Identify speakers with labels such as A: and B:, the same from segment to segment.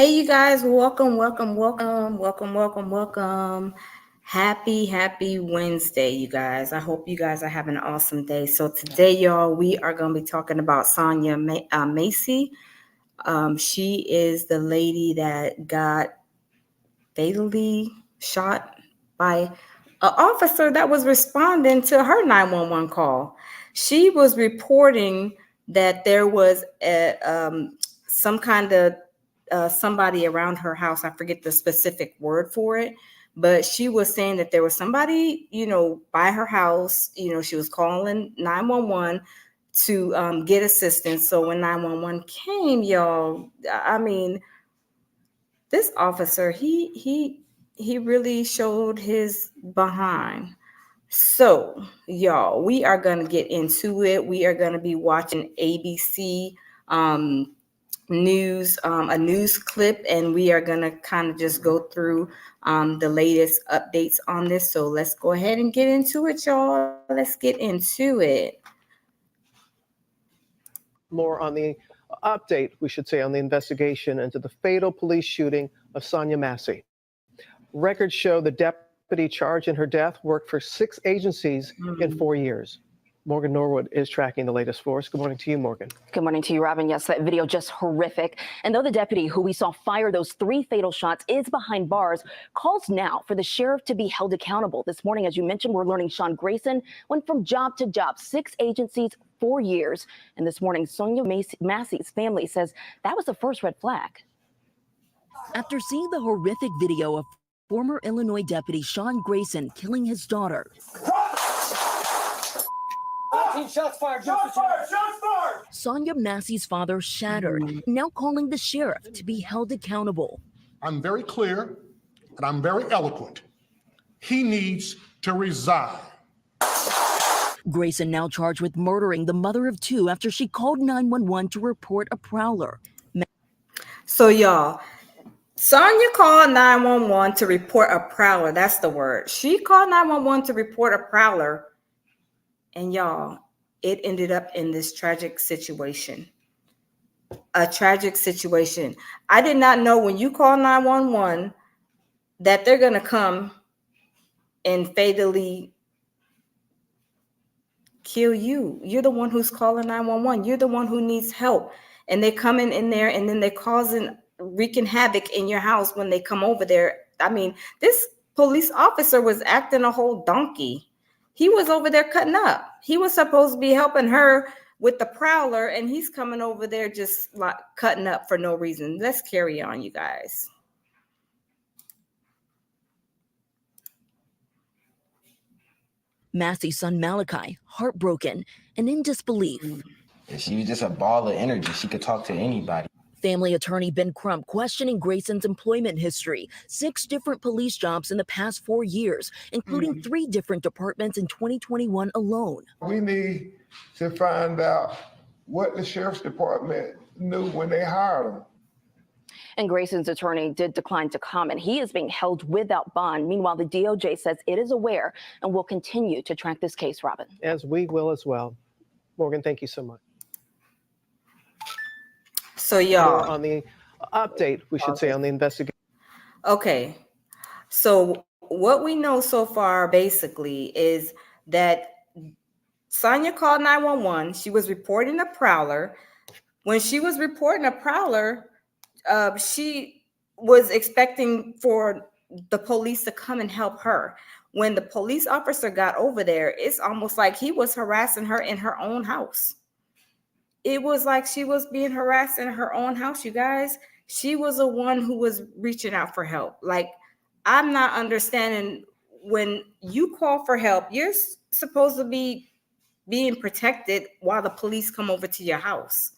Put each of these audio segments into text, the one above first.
A: Hey, you guys, welcome. Happy Wednesday, you guys. I hope you guys are having an awesome day. So, today, y'all, we are going to be talking about Sonya Massey. She is the lady that got fatally shot by an officer that was responding to her 911 call. She was reporting that there was some kind of somebody around her house. I forget the specific word for it, but she was saying that there was somebody, by her house. She was calling 911 to get assistance. So when 911 came, y'all, I mean, this officer, he really showed his behind. So, y'all, we are going to get into it. We are going to be watching ABC news, a news clip, and we are going to kind of just go through the latest updates on this. So let's go ahead and get into it, y'all. Let's get into it.
B: More on the update, we should say, on the investigation into the fatal police shooting of Sonya Massey. Records show the deputy charged in her death worked for 6 agencies in 4 years. Morgan Norwood is tracking the latest for us. Good morning to you, Morgan.
C: Good morning to you, Robin. Yes, that video just horrific. And though the deputy who we saw fire those 3 fatal shots is behind bars, calls now for the sheriff to be held accountable. This morning, as you mentioned, we're learning Sean Grayson went from job to job, 6 agencies, 4 years. And this morning, Sonya Massey's family says that was the first red flag.
D: After seeing the horrific video of former Illinois deputy Sean Grayson killing his daughter,
E: Shots fired! Shots fired!
D: Sonya Massey's father shattered, now calling the sheriff to be held accountable.
F: I'm very clear and I'm very eloquent. He needs to resign.
D: Grayson now charged with murdering the mother of 2 after she called 911 to report a prowler.
A: So, y'all, Sonya called 911 to report a prowler. That's the word. She called 911 to report a prowler. And y'all, it ended up in this tragic situation. A tragic situation. I did not know when you call 911 that they're going to come and fatally kill you. You're the one who's calling 911. You're the one who needs help. And they come in there and then they're wreaking havoc in your house when they come over there. I mean, this police officer was acting a whole donkey. He was over there cutting up. He was supposed to be helping her with the prowler, and he's coming over there just like cutting up for no reason. Let's carry on, you guys.
D: Massey's son Malachi, heartbroken and in disbelief.
G: She was just a ball of energy. She could talk to anybody.
D: Family attorney Ben Crump questioning Grayson's employment history, 6 different police jobs in the past 4 years, including 3 different departments in 2021 alone.
H: We need to find out what the sheriff's department knew when they hired him.
C: And Grayson's attorney did decline to comment. He is being held without bond. Meanwhile, the DOJ says it is aware and will continue to track this case, Robin.
B: As we will as well. Morgan, thank you so much.
A: So, y'all,
B: on the update, we should say, on the investigation.
A: Okay. So what we know so far basically is that Sonya called 911. She was reporting a prowler. When she was reporting a prowler, she was expecting for the police to come and help her. When the police officer got over there, it's almost like he was harassing her in her own house. It was like she was being harassed in her own house, you guys. She was the one who was reaching out for help. Like, I'm not understanding, when you call for help, you're supposed to be being protected while the police come over to your house.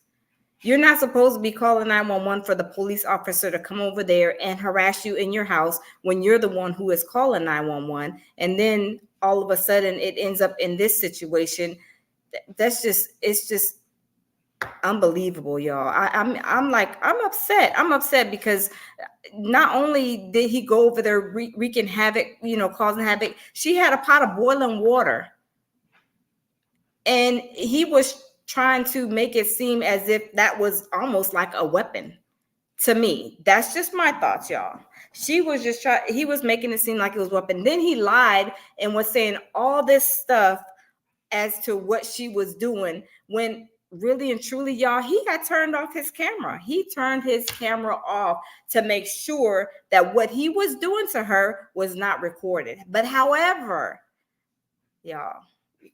A: You're not supposed to be calling 911 for the police officer to come over there and harass you in your house when you're the one who is calling 911. And then all of a sudden it ends up in this situation. It's just unbelievable, y'all. I'm upset. I'm upset because not only did he go over there wreaking havoc, causing havoc, she had a pot of boiling water. And he was trying to make it seem as if that was almost like a weapon To me, that's just my thoughts, y'all. He was making it seem like it was weapon. Then he lied and was saying all this stuff as to what she was doing, when really and truly, y'all, he had turned off his camera. He turned his camera off to make sure that what he was doing to her was not recorded. But however, y'all,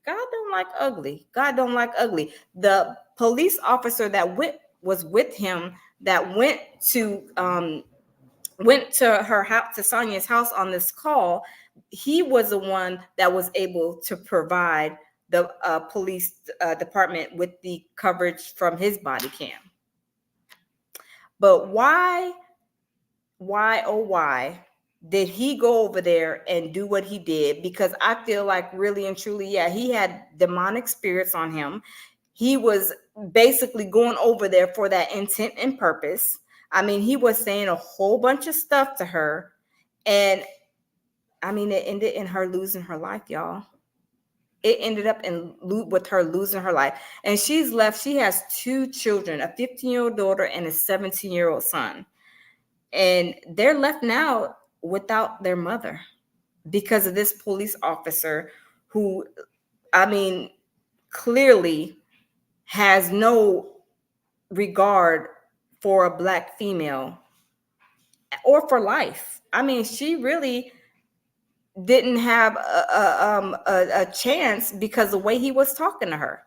A: God don't like ugly. God don't like ugly. The police officer that was with him, that went to her house, to Sonya's house on this call, he was the one that was able to provide the police department with the coverage from his body cam. But why, oh, why did he go over there and do what he did? Because I feel like really and truly, yeah, he had demonic spirits on him. He was basically going over there for that intent and purpose. I mean, he was saying a whole bunch of stuff to her. And I mean, it ended in her losing her life, y'all. It ended up with her losing her life. And she's left. She has 2 children, a 15-year-old daughter and a 17-year-old son. And they're left now without their mother because of this police officer who, I mean, clearly has no regard for a Black female or for life. I mean, she really didn't have a chance because the way he was talking to her.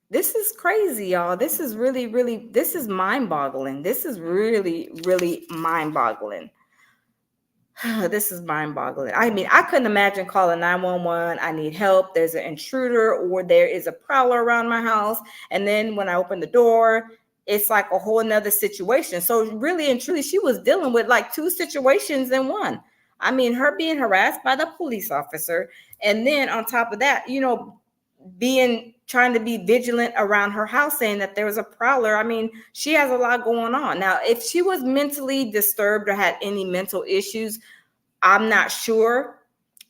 A: This is crazy, y'all. This is really, really, this is mind-boggling. This is really, really mind-boggling. This is mind-boggling. I mean, I couldn't imagine calling 911. I need help. There's an intruder or there is a prowler around my house. And then when I open the door, it's like a whole nother situation. So really and truly, she was dealing with like 2 situations in one. I mean, her being harassed by the police officer. And then on top of that, you know, trying to be vigilant around her house, saying that there was a prowler. I mean, she has a lot going on. Now, if she was mentally disturbed or had any mental issues, I'm not sure,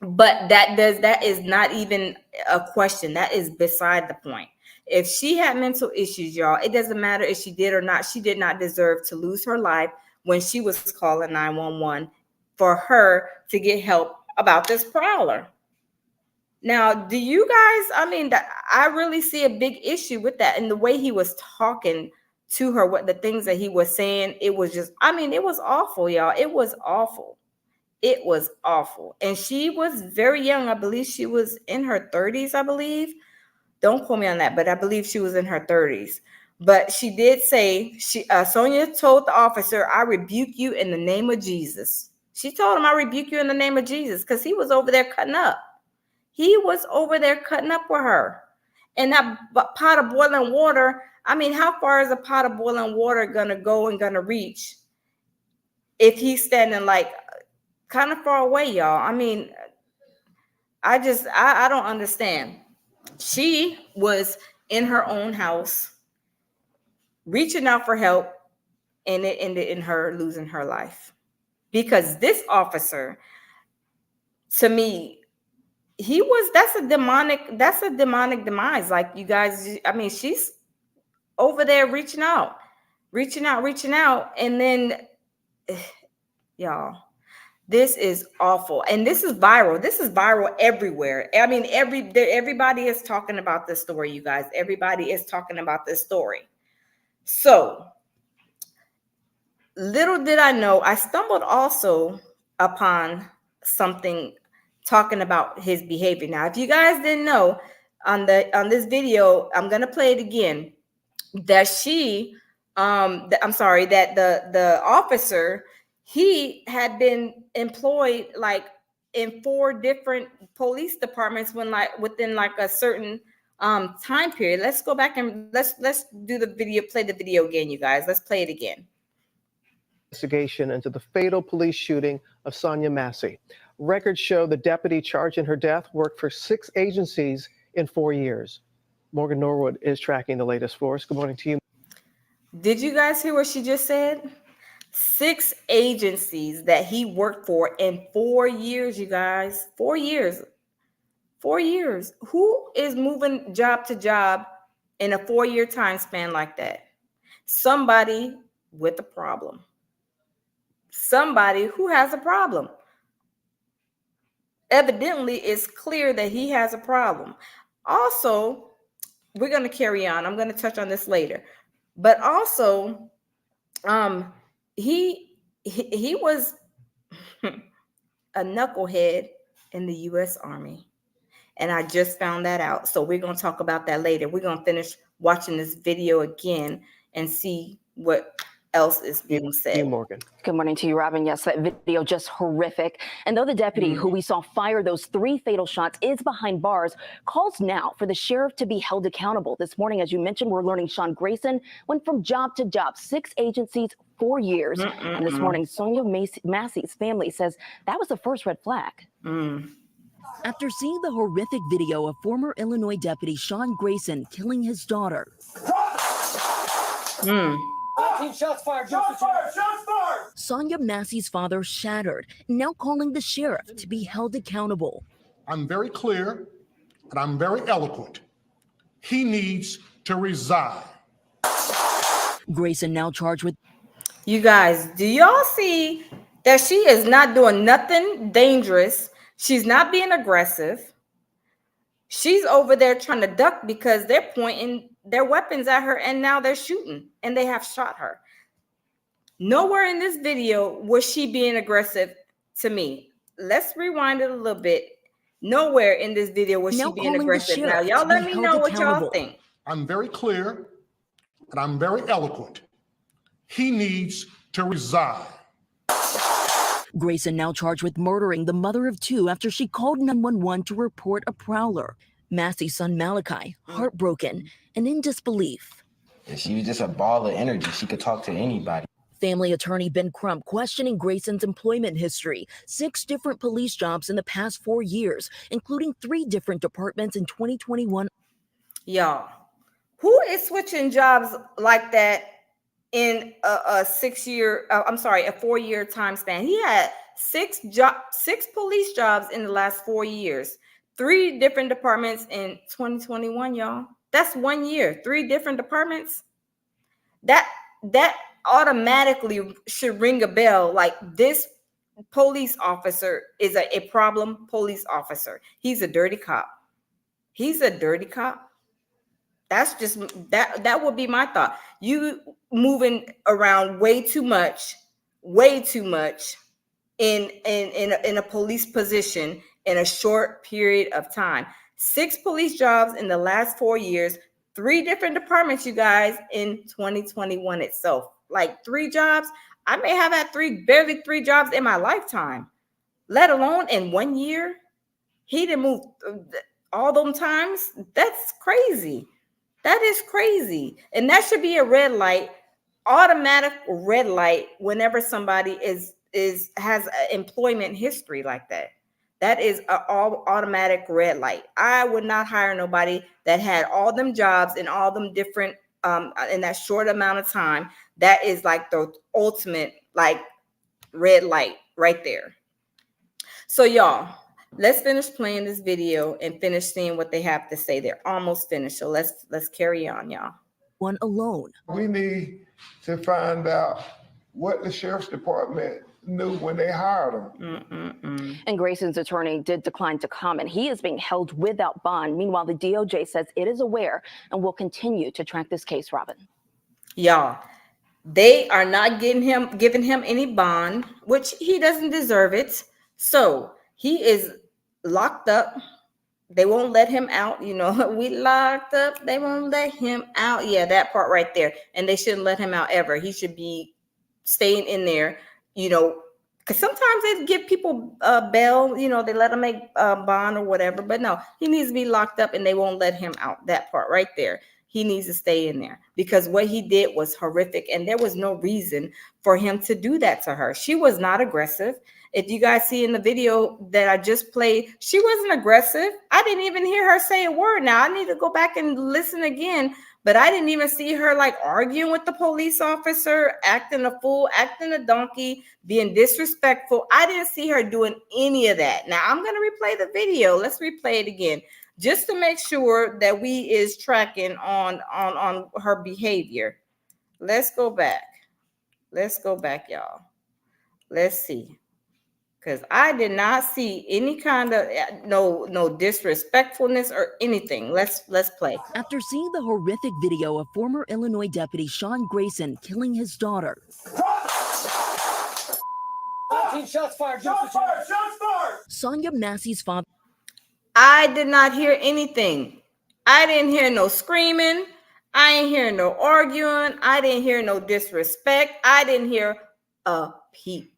A: but that is not even a question. That is beside the point. If she had mental issues, y'all, it doesn't matter if she did or not. She did not deserve to lose her life when she was calling 911 for her to get help about this prowler. Now, do you guys, I mean, I really see a big issue with that. And the way he was talking to her, what the things that he was saying, it was just, I mean, it was awful, y'all. It was awful. It was awful. And she was very young. I believe she was in her 30s, I believe. Don't quote me on that, but I believe she was in her 30s. But she did say, Sonya told the officer, "I rebuke you in the name of Jesus." She told him, "I rebuke you in the name of Jesus," because he was over there cutting up. He was over there cutting up with her. And that pot of boiling water, I mean, how far is a pot of boiling water going to go and going to reach if he's standing like kind of far away, y'all? I mean, I don't understand. She was in her own house reaching out for help, and it ended in her losing her life. Because this officer, to me, that's a demonic demise. Like, you guys, I mean, she's over there reaching out. And then, y'all, this is awful. And this is viral. This is viral everywhere. I mean, everybody is talking about this story, you guys. Everybody is talking about this story. So little did I know, I stumbled also upon something talking about his behavior. Now, if you guys didn't know, on this video, I'm gonna play it again, that the officer, he had been employed like in 4 different police departments within like a certain time period. Let's go back and let's do the video, play the video again, you guys. Let's play it again.
B: Investigation into the fatal police shooting of Sonya Massey. Records show the deputy charged in her death worked for 6 agencies in 4 years. Morgan Norwood is tracking the latest for us. Good morning to you.
A: Did you guys hear what she just said? 6 agencies that he worked for in 4 years, you guys. 4 years. 4 years. Who is moving job to job in a 4-year time span like that? somebody with a problem. Somebody who has a problem. Evidently, it's clear that he has a problem. Also, we're going to carry on. I'm going to touch on this later. But also, he was a knucklehead in the U.S. Army. And I just found that out. So we're going to talk about that later. We're going to finish watching this video again and see what else is being said.
B: Morgan.
C: Good morning to you, Robin. Yes, that video just horrific. And though the deputy who we saw fire those 3 fatal shots is behind bars, calls now for the sheriff to be held accountable. This morning, as you mentioned, we're learning Sean Grayson went from job to job, 6 agencies, 4 years. And this morning, Sonya Massey's family says that was the first red flag.
D: After seeing the horrific video of former Illinois deputy Sean Grayson killing his daughter,
E: 19 shots fired. Shots fired! Shots fired!
D: Sonya Massey's father shattered, now calling the sheriff to be held accountable.
F: I'm very clear and I'm very eloquent. He needs to resign.
D: Grayson now charged with.
A: You guys, do y'all see that she is not doing nothing dangerous? She's not being aggressive. She's over there trying to duck because they're pointing their weapons at her and now they're shooting and they have shot her. Nowhere in this video was she being aggressive to me. Let's rewind it a little bit. Nowhere in this video was she being aggressive. Now, y'all let me know what y'all think.
F: I'm very clear and I'm very eloquent. He needs to resign.
D: Grayson now charged with murdering the mother of 2 after she called 911 to report a prowler. Massey's son Malachi, heartbroken and in disbelief.
G: She was just a ball of energy. She could talk to anybody.
D: Family attorney Ben Crump questioning Grayson's employment history, 6 different police jobs in the past 4 years, including 3 different departments in 2021.
A: Y'all, who is switching jobs like that in a 4-year time span? He had 6 police jobs in the last 4 years, 3 different departments in 2021, y'all. That's 1 year, 3 different departments. That automatically should ring a bell. Like, this police officer is a problem police officer. He's a dirty cop. He's a dirty cop. That's just that would be my thought. You moving around way too much in a police position in a short period of time. 6 police jobs in the last 4 years, 3 different departments, you guys, in 2021 itself. Like, 3 jobs. I may have had barely 3 jobs in my lifetime, let alone in 1 year. He didn't move all them times. That's crazy. That is crazy. And that should be a red light, automatic red light whenever somebody has an employment history like that. That is an automatic red light. I would not hire nobody that had all them jobs and all them different in that short amount of time. That is like the ultimate like red light right there. So y'all, let's finish playing this video and finish seeing what they have to say. They're almost finished. So let's carry on, y'all.
D: One alone.
H: We need to find out what the sheriff's department knew when they hired him.
C: And Grayson's attorney did decline to comment. He is being held without bond. Meanwhile, the DOJ says it is aware and will continue to track this case, Robin.
A: Y'all, they are not giving him any bond, which he doesn't deserve it. So he is locked up. They won't let him out. You know, we locked up. They won't let him out. Yeah, that part right there. And they shouldn't let him out ever. He should be staying in there, you know, because sometimes they give people bail, you know, they let them make bond or whatever. But no, he needs to be locked up and they won't let him out. That part right there. He needs to stay in there because what he did was horrific. And there was no reason for him to do that to her. She was not aggressive. If you guys see in the video that I just played, she wasn't aggressive. I didn't even hear her say a word. Now I need to go back and listen again, but I didn't even see her like arguing with the police officer, acting a fool, acting a donkey, being disrespectful. I didn't see her doing any of that. Now I'm going to replay the video. Let's replay it again just to make sure that we is tracking on her behavior. let's go back. Let's go back, y'all. Let's see. Because I did not see any kind of no disrespectfulness or anything. Let's play.
D: After seeing the horrific video of former Illinois deputy Sean Grayson killing his daughter,
E: 19 shots fired. Shots fired. Shots fired.
D: Sonya Massey's father.
A: I did not hear anything. I didn't hear no screaming. I didn't hear no arguing. I didn't hear no disrespect. I didn't hear a peep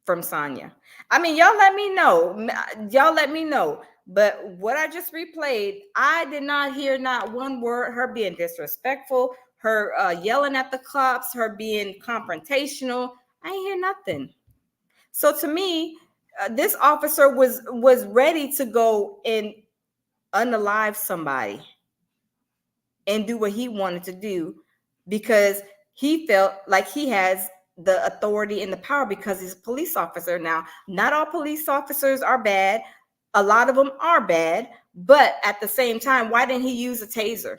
A: from Sonya. I mean, y'all let me know. Y'all let me know. But what I just replayed, I did not hear not one word, her being disrespectful, her yelling at the cops, her being confrontational. I ain't hear nothing. So to me, this officer was ready to go and unalive somebody and do what he wanted to do because he felt like he has the authority and the power because he's a police officer. Now, not all police officers are bad. A lot of them are bad, but at the same time, why didn't he use a taser?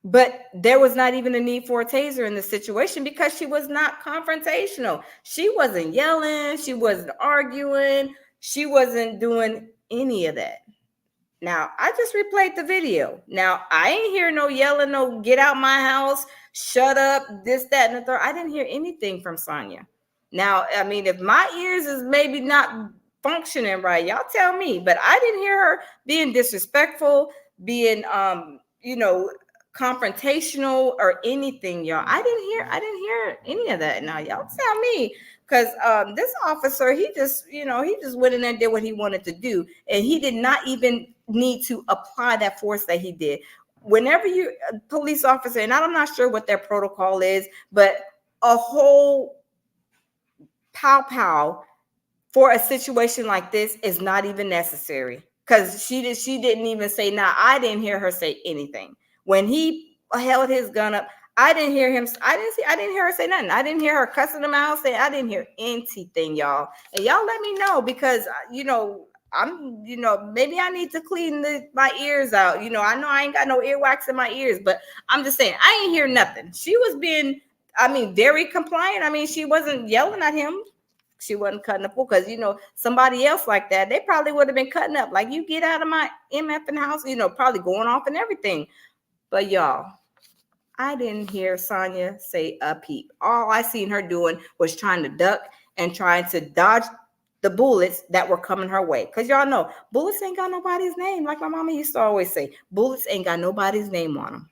A: But there was not even a need for a taser in this situation because she was not confrontational. She wasn't yelling. She wasn't arguing. She wasn't doing any of that. Now, I just replayed the video. Now, I ain't hear no yelling, no get out my house, shut up, this, that, and the third. I didn't hear anything from Sonya. Now, I mean, if my ears is maybe not functioning right, y'all tell me. But I didn't hear her being disrespectful, being, confrontational or anything, y'all. I didn't hear any of that. Now, y'all tell me. Because this officer, he just went in there and did what he wanted to do. And he did not even need to apply that force that he did. Whenever you, a police officer, and I'm not sure what their protocol is, but a whole pow for a situation like this is not even necessary. Because she didn't even say, I didn't hear her say anything. When he held his gun up, I didn't hear him. I didn't hear her say nothing. I didn't hear her cussing him out. I didn't hear anything, y'all. And y'all let me know because, maybe I need to clean my ears out. I know I ain't got no earwax in my ears, but I'm just saying, I ain't hear nothing. She was being, very compliant. She wasn't yelling at him. She wasn't cutting up because, somebody else like that, they probably would have been cutting up. Like, you get out of my MFing house, probably going off and everything. But y'all, I didn't hear Sonya say a peep. All I seen her doing was trying to duck and trying to dodge the bullets that were coming her way. Because y'all know, bullets ain't got nobody's name. Like my mama used to always say, bullets ain't got nobody's name on them.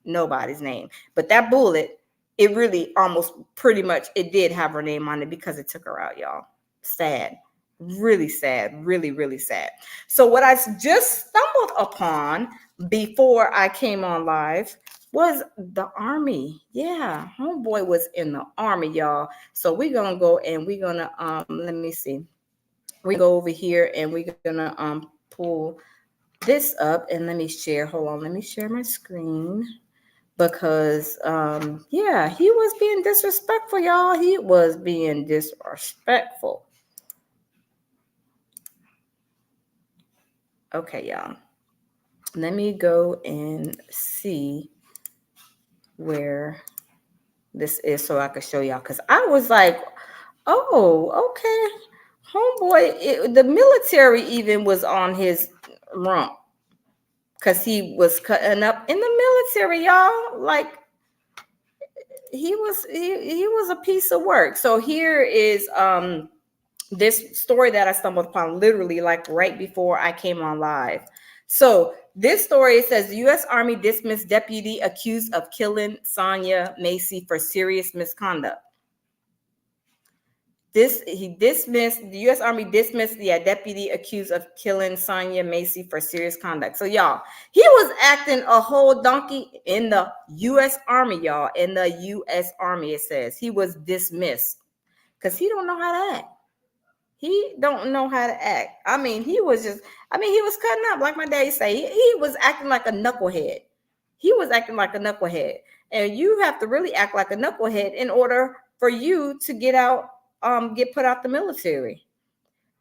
A: Nobody's name. But that bullet, it really almost pretty much, it did have her name on it because it took her out, y'all. Sad. Really sad. Really, really sad. So what I just stumbled upon before I came on live was the Army. Yeah, homeboy was in the Army, y'all. So we're gonna go and we're gonna let me see. We go over here and we're gonna pull this up and let me share. Hold on, let me share my screen because yeah, he was being disrespectful, y'all. He was being disrespectful. Okay, y'all. Let me go and see where this is so I can show y'all. Because I was like, oh, okay. Homeboy, the military even was on his rump. Because he was cutting up in the military, y'all. Like, he was a piece of work. So here is this story that I stumbled upon literally like right before I came on live. So this story says the U.S. Army dismissed deputy accused of killing Sonya Massey for serious misconduct. The U.S. Army dismissed the deputy accused of killing Sonya Massey for serious conduct. So y'all, he was acting a whole donkey in the U.S. Army, y'all. In the U.S. Army, it says he was dismissed because he don't know how to act. He don't know how to act. He was cutting up, like my daddy say. He was acting like a knucklehead. And you have to really act like a knucklehead in order for you to get put out the military.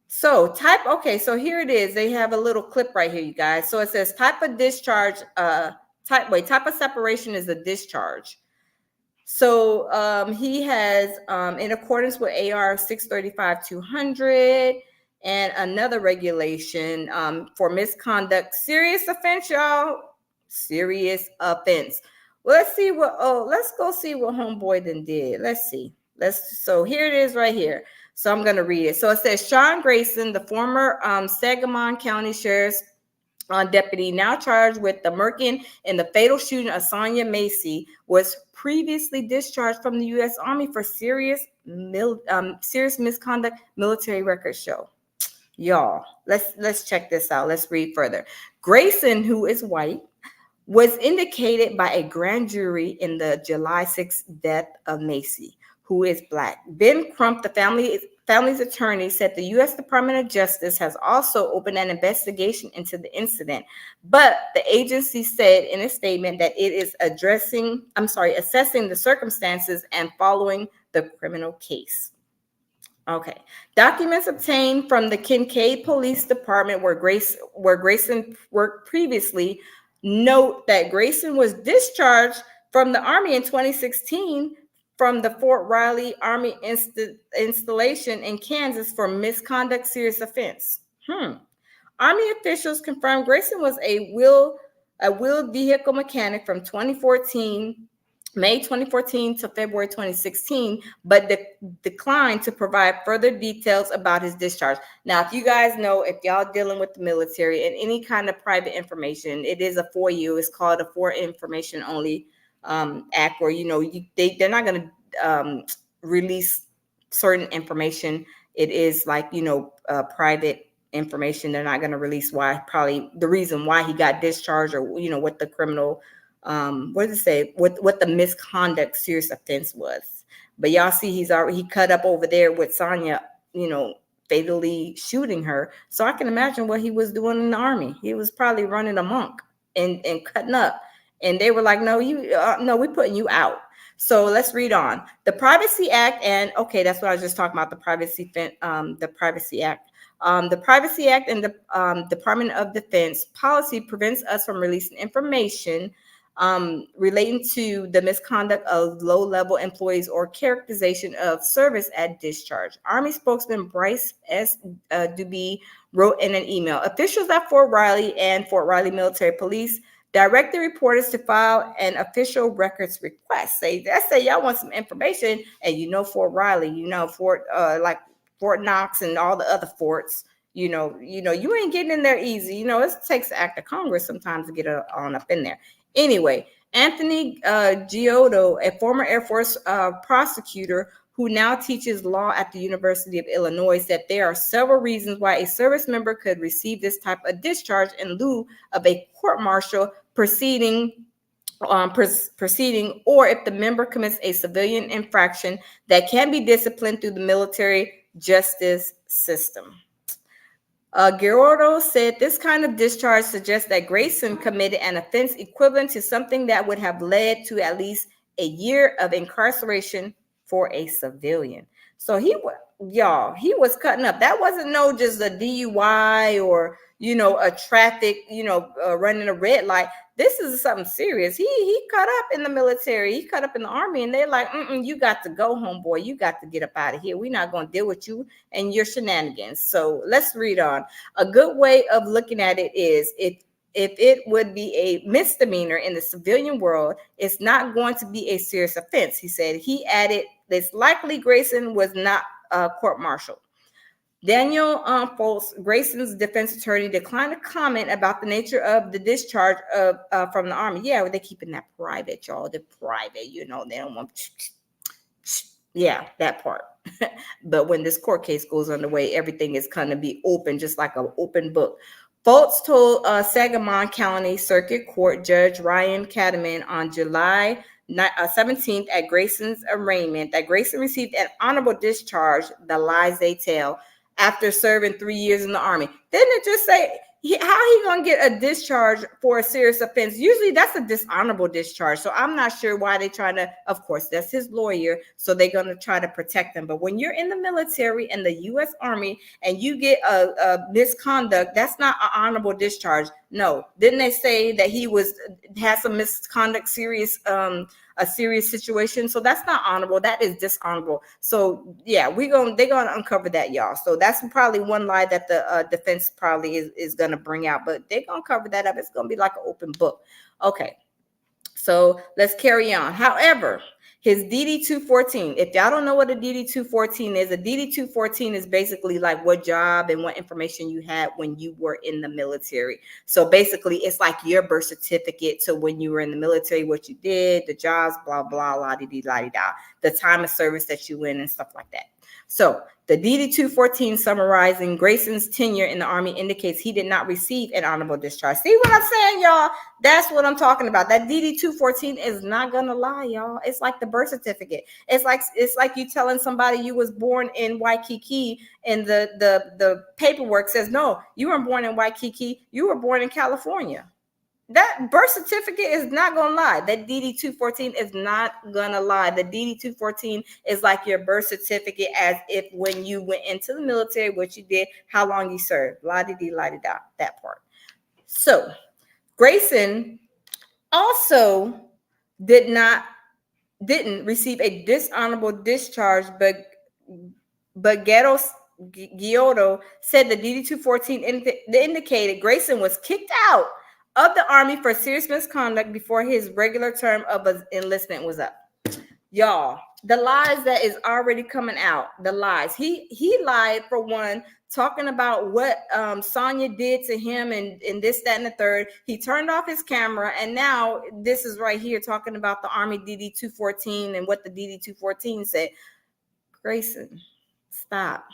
A: So so here it is. They have a little clip right here, you guys. So it says type of discharge type of separation is a discharge. So he has, in accordance with AR 635-200 and another regulation for misconduct, serious offense, y'all, serious offense. Well, let's go see what homeboy then did. Let's see. So here it is right here. So I'm going to read it. So it says Sean Grayson, the former Sangamon County Sheriff's deputy now charged with the murking and the fatal shooting of Sonya Massey, was previously discharged from the U.S. Army for serious misconduct, military records show. Y'all, let's check this out. Let's read further. Grayson, who is white, was indicated by a grand jury in the July 6th death of Massey, who is black. Ben Crump, the family's attorney, said the U.S. Department of Justice has also opened an investigation into the incident, but the agency said in a statement that it is assessing the circumstances and following the criminal case. Okay. Documents obtained from the Kincaid Police Department where Grayson worked previously note that Grayson was discharged from the Army in 2016 from the Fort Riley Army installation in Kansas for misconduct, serious offense. Army officials confirmed Grayson was a wheeled vehicle mechanic from May 2014 to February 2016, but declined to provide further details about his discharge. Now, if you guys know, if y'all dealing with the military and any kind of private information, it is a FOIA. It's called a For Information Only Act, where they're not going to release certain information. It is like private information. They're not going to release probably the reason why he got discharged, or what the criminal what does it say? What the misconduct, serious offense was. But y'all see, he cut up over there with Sonya, fatally shooting her. So I can imagine what he was doing in the Army. He was probably running amok and cutting up. And they were like, no, we're putting you out. So let's read on. The Privacy Act, and okay, that's what I was just talking about, the Privacy Act. The Privacy Act and the Department of Defense policy prevents us from releasing information relating to the misconduct of low-level employees or characterization of service at discharge. Army spokesman Bryce S. Dubee wrote in an email, officials at Fort Riley and Fort Riley Military Police directed reporters to file an official records request. Say y'all want some information, and Fort Riley, Fort Knox and all the other forts, you ain't getting in there easy. It takes the act of Congress sometimes to get on up in there. Anyway, Anthony Giotto, a former Air Force prosecutor who now teaches law at the University of Illinois, said there are several reasons why a service member could receive this type of discharge in lieu of a court-martial proceeding, or if the member commits a civilian infraction that can be disciplined through the military justice system. Giordo said this kind of discharge suggests that Grayson committed an offense equivalent to something that would have led to at least a year of incarceration for a civilian. So he was cutting up. That wasn't just a DUI or a traffic, running a red light. This is something serious. He cut up in the military. He cut up in the Army, and they're like, you got to go, homeboy. You got to get up out of here. We're not going to deal with you and your shenanigans. So let's read on. A good way of looking at it is if it would be a misdemeanor in the civilian world, it's not going to be a serious offense, he said. He added, it's likely Grayson was not court-martialed. Daniel Foltz, Grayson's defense attorney, declined to comment about the nature of the discharge from the Army. Yeah, they're keeping that private, y'all. They're private, they don't want. Yeah, that part. But when this court case goes underway, everything is going to be open, just like an open book. Foltz told Sangamon County Circuit Court Judge Ryan Cattleman on July 17th at Grayson's arraignment that Grayson received an honorable discharge, the lies they tell, after serving 3 years in the Army. Didn't it just say how he gonna get a discharge for a serious offense? Usually that's a dishonorable discharge. So I'm not sure why they're trying to, of course, that's his lawyer. So they're gonna try to protect him. But when you're in the military and the U.S. Army and you get a misconduct, that's not an honorable discharge. No. Didn't they say that he had some misconduct, a serious situation? So that's not honorable. That is dishonorable. So yeah, they're gonna uncover that, y'all. So that's probably one lie that the defense probably is gonna bring out, but they're gonna cover that up. It's gonna be like an open book. Okay. So let's carry on. However, his DD-214, if y'all don't know what a DD-214 is, a DD-214 is basically like what job and what information you had when you were in the military. So basically, it's like your birth certificate. So when you were in the military, what you did, the jobs, blah, blah, la-di-di-la-di-da, the time of service that you in and stuff like that. So the DD-214 summarizing Grayson's tenure in the Army indicates he did not receive an honorable discharge. See what I'm saying, y'all? That's what I'm talking about. That DD-214 is not gonna lie, y'all. It's like the birth certificate. It's like you telling somebody you was born in Waikiki and the paperwork says, no, you weren't born in Waikiki, you were born in California. That birth certificate is not gonna lie. That DD-214 is not gonna lie. The DD-214 is like your birth certificate, as if when you went into the military, what you did, how long you served, la-di-di-la-di-da, that part. So Grayson also didn't receive a dishonorable discharge, but Giotto said the DD-214 indicated Grayson was kicked out of the Army for serious misconduct before his regular term of enlistment was up. Y'all, the lies that is already coming out, the lies. He lied, for one, talking about what Sonya did to him and this, that, and the third. He turned off his camera, and now this is right here talking about the Army DD-214 and what the DD-214 said. Grayson, stop.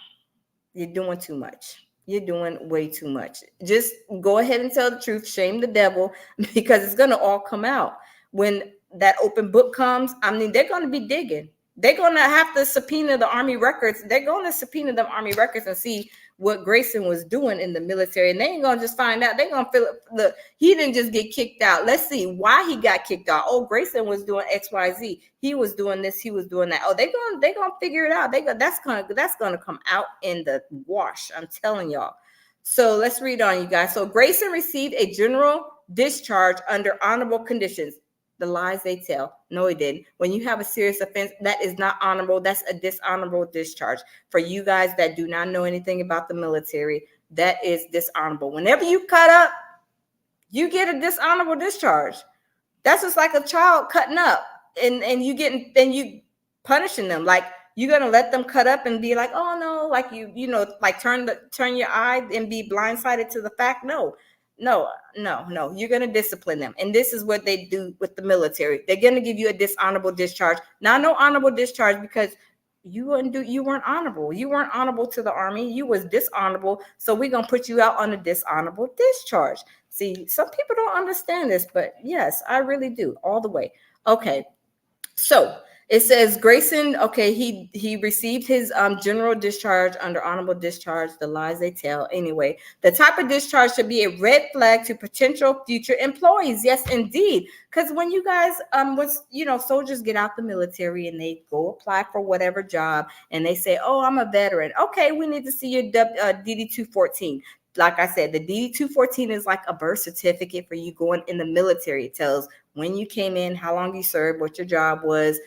A: You're doing too much. You're doing way too much. Just go ahead and tell the truth. Shame the devil, because it's going to all come out. When that open book comes, I mean, they're going to be digging. They're going to have to subpoena the Army records. They're going to subpoena the Army records and see what Grayson was doing in the military. And they ain't going to just find out. They're going to feel it. He didn't just get kicked out. Let's see why he got kicked out. Oh, Grayson was doing XYZ. He was doing this. He was doing that. Oh, they're going to figure it out. That's going to come out in the wash. I'm telling y'all. So let's read on, you guys. So Grayson received a general discharge under honorable conditions. The lies they tell. No, he didn't. When you have a serious offense, that is not honorable. That's a dishonorable discharge. For you guys that do not know anything about the military, that is dishonorable. Whenever you cut up, you get a dishonorable discharge. That's just like a child cutting up, and you punishing them. Like, you're gonna let them cut up and be like, oh no, like like turn your eye and be blindsided to the fact. No. You're going to discipline them. And this is what they do with the military. They're going to give you a dishonorable discharge. Now, no honorable discharge because you weren't honorable. You weren't honorable to the Army. You was dishonorable. So we're going to put you out on a dishonorable discharge. See, some people don't understand this, but yes, I really do, all the way. Okay. So it says Grayson, okay, he received his general discharge under honorable discharge, the lies they tell. Anyway, the type of discharge should be a red flag to potential future employees. Yes, indeed. Because when you guys, soldiers get out the military and they go apply for whatever job and they say, oh, I'm a veteran. Okay, we need to see your DD-214. Like I said, the DD-214 is like a birth certificate for you going in the military. It tells when you came in, how long you served, what your job was,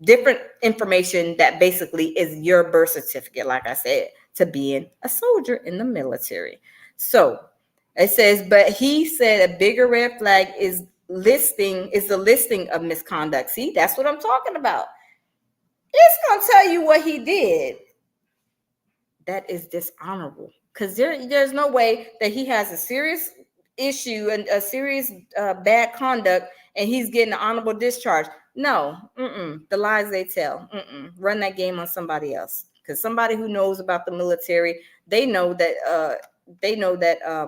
A: different information that basically is your birth certificate, like I said, to being a soldier in the military. So it says, but he said a bigger red flag is the listing of misconduct. See, that's what I'm talking about. It's going to tell you what he did. That is dishonorable, because there's no way that he has a serious issue and a serious bad conduct and he's getting an honorable discharge. No, the lies they tell. Run that game on somebody else, because somebody who knows about the military, they know that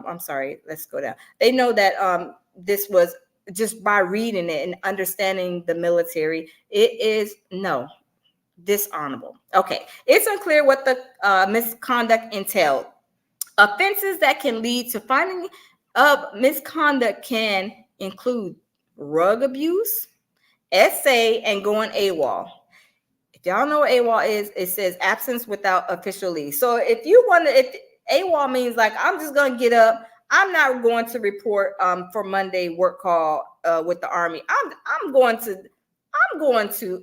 A: I'm sorry, let's go down. They know that this was just by reading it and understanding the military. It is dishonorable. Okay, it's unclear what the misconduct entailed. Offenses that can lead to finding of misconduct can include drug abuse, SA, and going AWOL. If y'all know what AWOL is, it says absence without official leave. So if AWOL means like, I'm just going to get up. I'm not going to report for Monday work call with the Army. I'm going to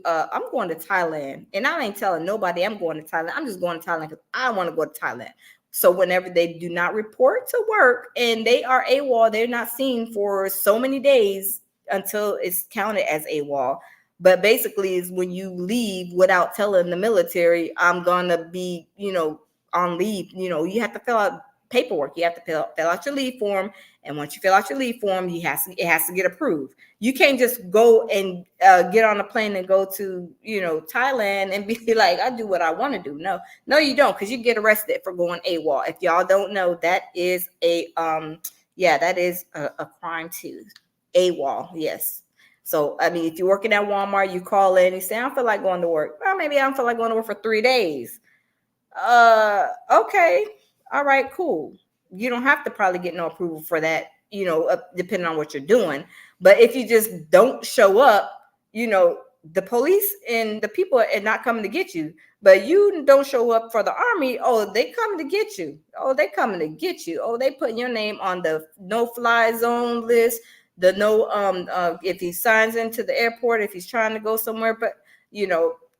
A: Thailand, and I ain't telling nobody I'm going to Thailand. I'm just going to Thailand because I want to go to Thailand. So whenever they do not report to work and they are AWOL, they're not seen for so many days until it's counted as AWOL. But basically, is when you leave without telling the military, I'm gonna be, on leave. You have to fill out paperwork. You have to fill out your leave form, and once you fill out your leave form, it has to get approved. You can't just go and get on a plane and go to Thailand and be like, I do what I want to do. No, you don't, because you get arrested for going AWOL. If y'all don't know, that is a crime too. AWOL, yes. So, I mean, if you're working at Walmart, you call in, you say, I don't feel like going to work. Well, maybe I don't feel like going to work for 3 days. Okay. All right, cool. You don't have to probably get no approval for that, depending on what you're doing. But if you just don't show up, the police and the people are not coming to get you. But you don't show up for the Army, oh, they coming to get you. Oh, they coming to get you. Oh, they putting your name on the no-fly zone list. The if he signs into the airport, if he's trying to go somewhere, but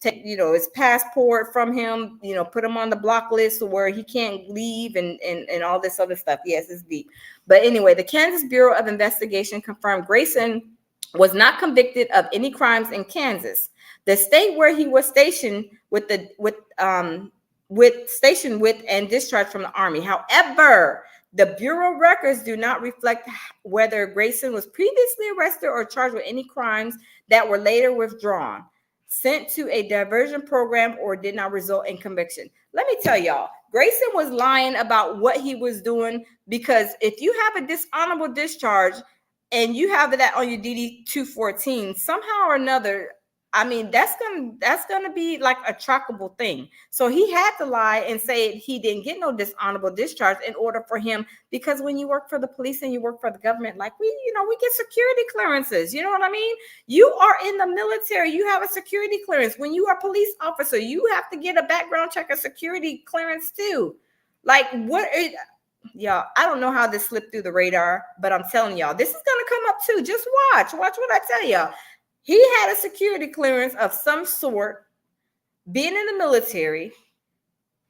A: take his passport from him, put him on the block list where he can't leave and all this other stuff. Yes, it's deep. But anyway, the Kansas Bureau of Investigation confirmed Grayson was not convicted of any crimes in Kansas, the state where he was stationed with and discharged from the Army. However, the Bureau records do not reflect whether Grayson was previously arrested or charged with any crimes that were later withdrawn, sent to a diversion program, or did not result in conviction. Let me tell y'all, Grayson was lying about what he was doing, because if you have a dishonorable discharge and you have that on your DD 214, somehow or another, I mean, that's gonna be like a trackable thing. So he had to lie and say he didn't get no dishonorable discharge in order for him, because when you work for the police and you work for the government, like we get security clearances. You know what I mean? You are in the military, you have a security clearance. When you are a police officer, you have to get a background check, a security clearance too. Like y'all, I don't know how this slipped through the radar, but I'm telling y'all, this is gonna come up too. Just watch what I tell y'all. He had a security clearance of some sort, being in the military,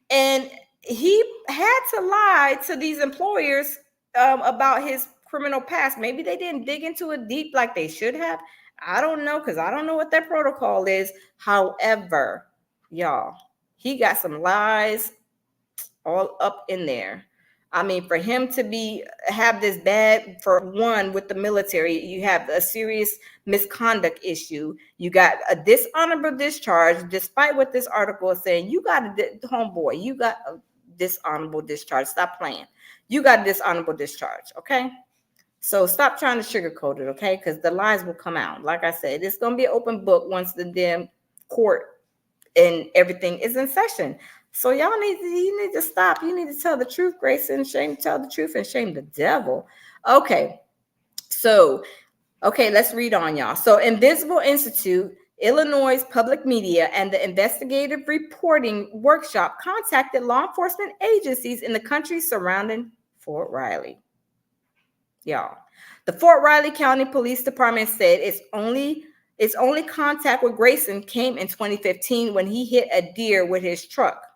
A: and he had to lie to these employers about his criminal past. Maybe they didn't dig into it deep like they should have. I don't know, because I don't know what their protocol is. However, y'all, he got some lies all up in there. I mean, for him to have this bad, for one, with the military, you have a serious misconduct issue. You got a dishonorable discharge, despite what this article is saying. You got homeboy, you got a dishonorable discharge. Stop playing. You got a dishonorable discharge, okay? So stop trying to sugarcoat it, okay? Because the lies will come out. Like I said, it's going to be an open book once the damn court and everything is in session. So y'all you need to stop. You need to tell the truth, Grayson. Tell the truth and shame the devil. Okay. So, let's read on, y'all. So Invisible Institute, Illinois Public Media, and the Investigative Reporting Workshop contacted law enforcement agencies in the country surrounding Fort Riley. Y'all, the Fort Riley County Police Department said its only contact with Grayson came in 2015 when he hit a deer with his truck.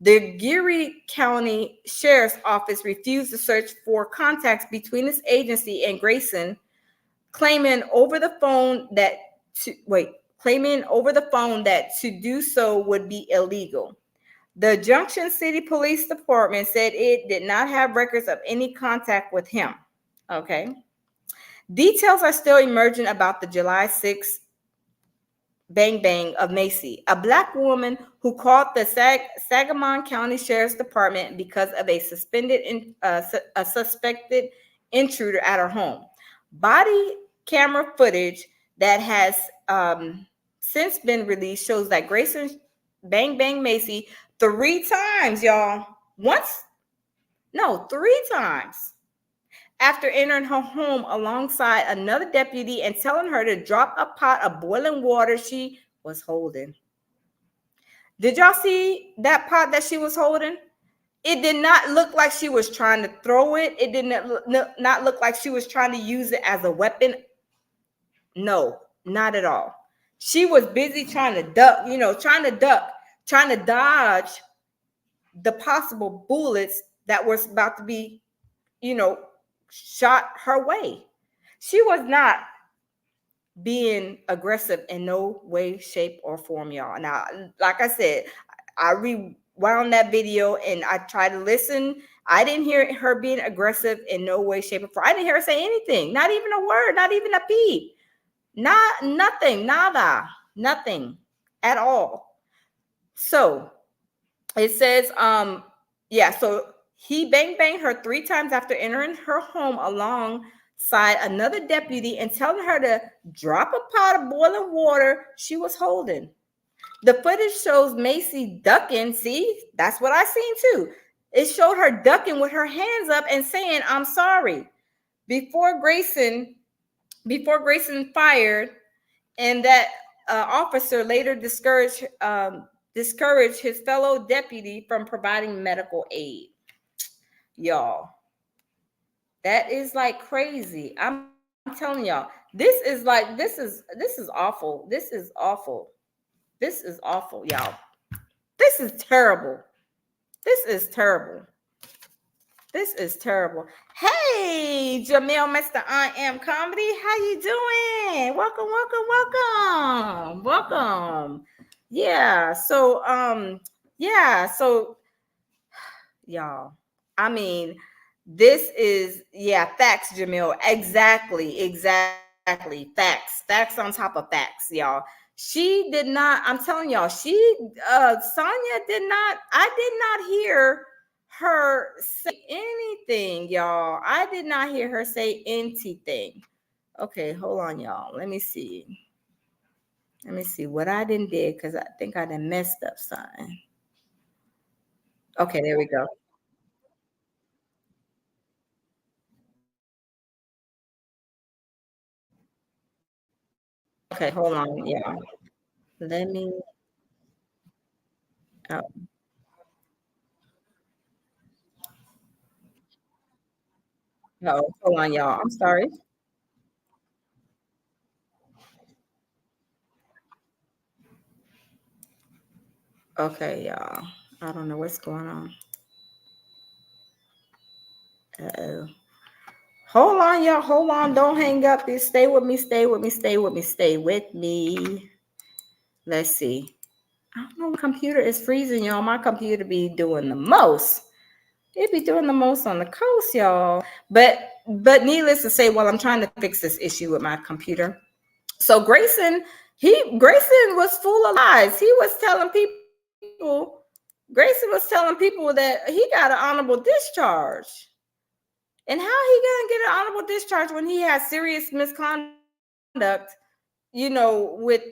A: The Geary County Sheriff's Office refused to search for contacts between its agency and Grayson, claiming over the phone that to do so would be illegal. The Junction City Police Department said it did not have records of any contact with him. Okay. Details are still emerging about the July 6th bang bang of Massey, a Black woman who called the Sangamon County Sheriff's Department because of a suspected intruder at her home. Body camera footage that has since been released shows that Grayson bang bang Massey 3 times, y'all. 3 times. After entering her home alongside another deputy and telling her to drop a pot of boiling water she was holding. Did y'all see that pot that she was holding? It did not look like she was trying to throw it. It did not look like she was trying to use it as a weapon. No, not at all. She was busy trying to duck, trying to dodge the possible bullets that was about to be, shot her way. She was not being aggressive in no way, shape, or form, y'all. Now, like I said, I rewound that video and I tried to listen. I didn't hear her being aggressive in no way, shape, or form. I didn't hear her say anything, not even a word, not even a peep, nothing, nada, nothing at all. So it says, so he banged her 3 times after entering her home alongside another deputy and telling her to drop a pot of boiling water she was holding. The footage shows Massey ducking. See, that's what I seen too. It showed her ducking with her hands up and saying, "I'm sorry," before Grayson fired, and that officer later discouraged his fellow deputy from providing medical aid. Y'all, that is like crazy. I'm telling y'all, this is awful. This is awful. This is awful, y'all. This is terrible. This is terrible. This is terrible. Hey, Jamil, Mr. I Am Comedy. How you doing? Welcome, welcome, welcome. Welcome. Yeah. So, So, y'all, I mean, this is, facts, Jamil. Exactly. Facts on top of facts, y'all. She did not, I'm telling y'all, Sonya I did not hear her say anything, y'all. I did not hear her say anything. Okay, hold on, y'all. Let me see what I didn't did, because I think I done messed up something. Okay, there we go. Okay, hold on. Yeah. Let me. Oh, no, hold on, y'all. I'm sorry. Okay, y'all. I don't know what's going on. Uh-oh. Hold on, y'all. Hold on. Don't hang up. Stay with me. Stay with me. Stay with me. Stay with me. Let's see. I don't know. My computer is freezing, y'all. My computer be doing the most. It be doing the most on the coast, y'all. But needless to say, while I'm trying to fix this issue with my computer, so Grayson was full of lies. He was telling people, Grayson was telling people that he got an honorable discharge. And how he gonna get an honorable discharge when he has serious misconduct, with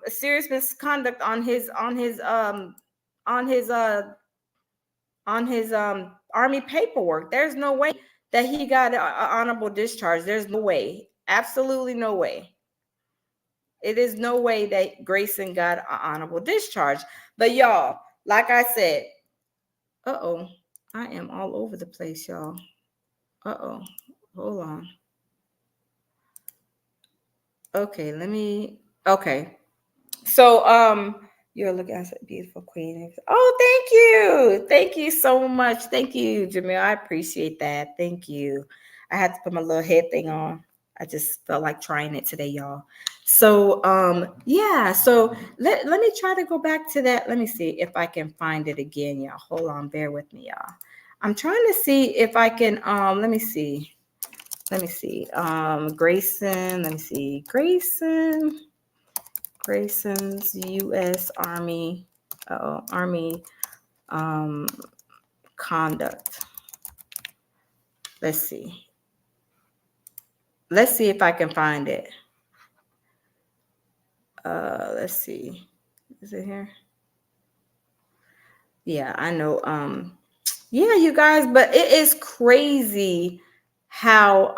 A: serious misconduct on his army paperwork? There's no way that he got an honorable discharge. There's no way. Absolutely no way. It is no way that Grayson got an honorable discharge. But y'all, like I said, I am all over the place, y'all. Hold on. Okay. So, you're looking at a beautiful queen. Oh, thank you so much. Thank you, Jamil. I appreciate that. Thank you. I had to put my little head thing on. I just felt like trying it today, y'all. So, so let me try to go back to that. Let me see if I can find it again, y'all. Hold on, bear with me, y'all. I'm trying to see if I can, let me see. Grayson, let me see. Grayson's U.S. Army, Army conduct. Let's see. Let's see if I can find it. Let's see. Is it here? Yeah, I know. Yeah, you guys, but it is crazy how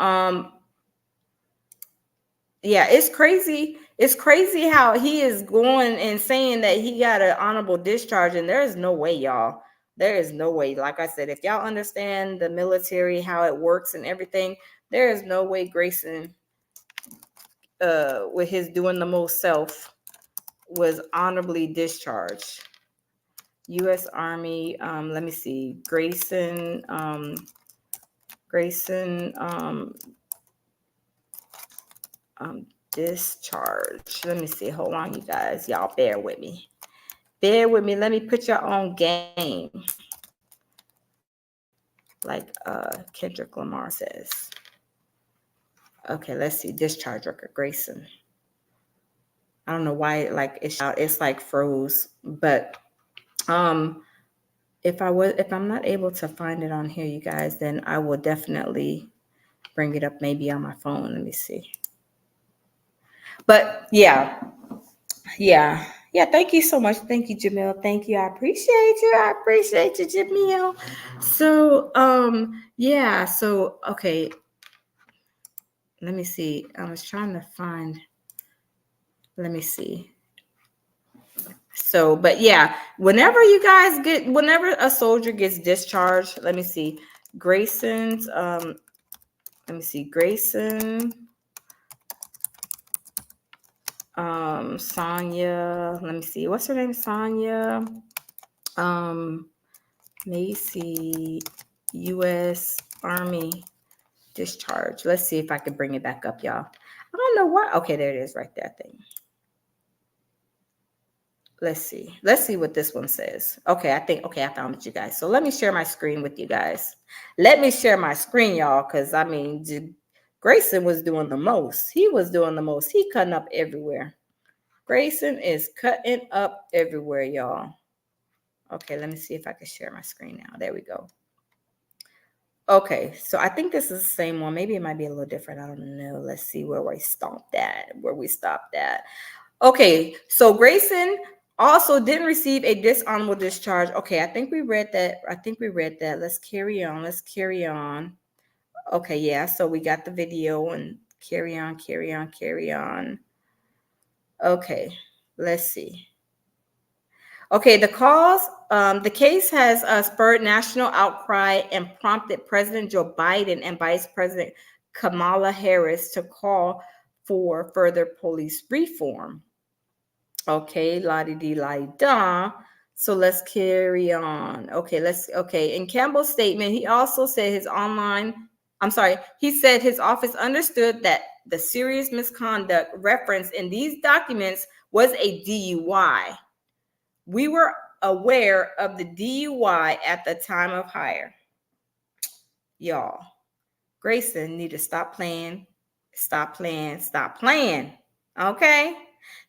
A: it's crazy. It's crazy how he is going and saying that he got an honorable discharge, and there is no way, y'all. There is no way. Like I said, if y'all understand the military, how it works and everything, there is no way Grayson, with his doing the most self, was honorably discharged. U.S. Army. Let me see. Grayson. Discharge. Let me see. Hold on, you guys. Y'all bear with me. Bear with me. Let me put your own game. Like Kendrick Lamar says. Okay, let's see. Discharge record. Grayson. I don't know why it's like froze, but if I'm not able to find it on here, you guys, then I will definitely bring it up maybe on my phone. Let me see. But yeah. Thank you so much. Thank you, Jamil. Thank you. I appreciate you, Jamil. So okay. Let me see. I was trying to find. Let me see. So, but yeah, whenever a soldier gets discharged, let me see. Grayson's. Let me see. Grayson. Sonya. Let me see. What's her name? Sonya. Massey, U.S. Army discharge. Let's see if I can bring it back up, y'all. I don't know why. Okay, there it is right there, thing. Let's see what this one says. Okay, I found it, you guys. So let me share my screen with you guys. Let me share my screen, y'all, because I mean, Grayson was doing the most. He was doing the most. He cutting up everywhere. Grayson is cutting up everywhere, y'all. Okay, let me see if I can share my screen now. There we go. Okay, so I think this is the same one. Maybe it might be a little different. I don't know. Let's see where we stopped at. Okay, so Grayson also didn't receive a dishonorable discharge. Okay, I think we read that. Let's carry on. Okay, yeah, so we got the video and carry on. Okay, let's see. Okay, the case has spurred national outcry and prompted President Joe Biden and Vice President Kamala Harris to call for further police reform. Okay, la-di-di-la-di-da. So let's carry on. Okay. In Campbell's statement, he also said he said his office understood that the serious misconduct referenced in these documents was a DUI. We were aware of the DUI at the time of hire. Y'all, Grayson need to stop playing. Okay?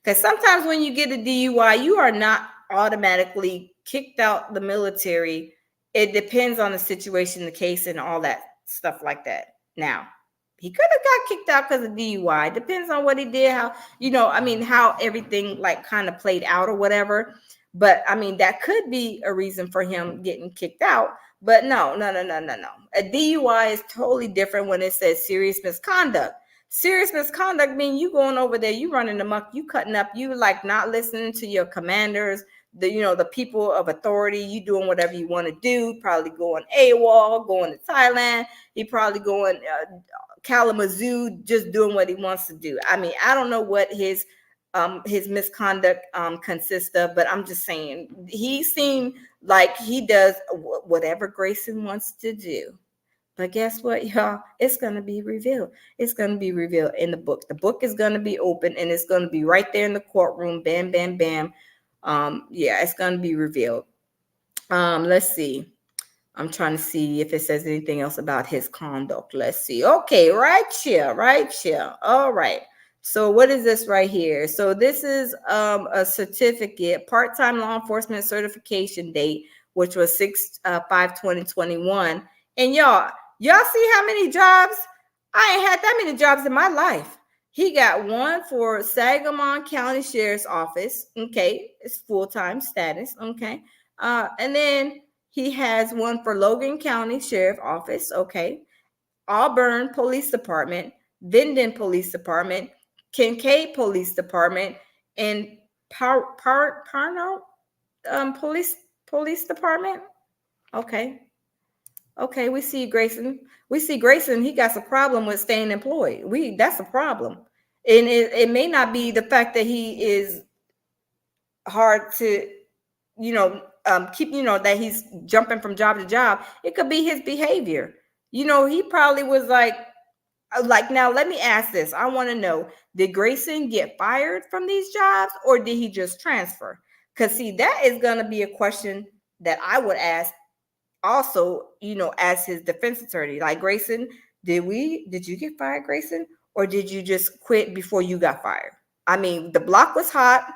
A: Because sometimes when you get a DUI, you are not automatically kicked out the military. It depends on the situation, the case, and all that stuff like that. Now, he could have got kicked out because of DUI. Depends on what he did, how everything like kind of played out or whatever. But I mean, that could be a reason for him getting kicked out. But no. A DUI is totally different when it says serious misconduct. Serious misconduct means you going over there, you running amok, you cutting up, you like not listening to your commanders, the people of authority, you doing whatever you want to do, probably going AWOL, going to Thailand, he probably going Kalamazoo, just doing what he wants to do. I mean, I don't know what his misconduct consists of, but I'm just saying he seemed like he does whatever Grayson wants to do. But guess what, y'all? It's going to be revealed. It's going to be revealed in the book. The book is going to be open and it's going to be right there in the courtroom. Bam, bam, bam. It's going to be revealed. Let's see. I'm trying to see if it says anything else about his conduct. Let's see. Okay, right here. All right. So what is this right here? So this is a certificate, part-time law enforcement certification date, which was 6/5/2021. And y'all see how many jobs? I ain't had that many jobs in my life. He got one for Sangamon County Sheriff's Office. Okay, it's full-time status. Okay, and then he has one for Logan County Sheriff Office. Okay, Auburn Police Department, Vindon Police Department, Kincaid Police Department, and Parno Police Department. Okay. Okay, we see Grayson. We see Grayson, he got a problem with staying employed. That's a problem. And it may not be the fact that he is hard to, keep, that he's jumping from job to job. It could be his behavior. He probably was like, now let me ask this. I want to know, did Grayson get fired from these jobs or did he just transfer? Because see, that is going to be a question that I would ask also, as his defense attorney. Like, Grayson, did you get fired, Grayson? Or did you just quit before you got fired? I mean, the block was hot.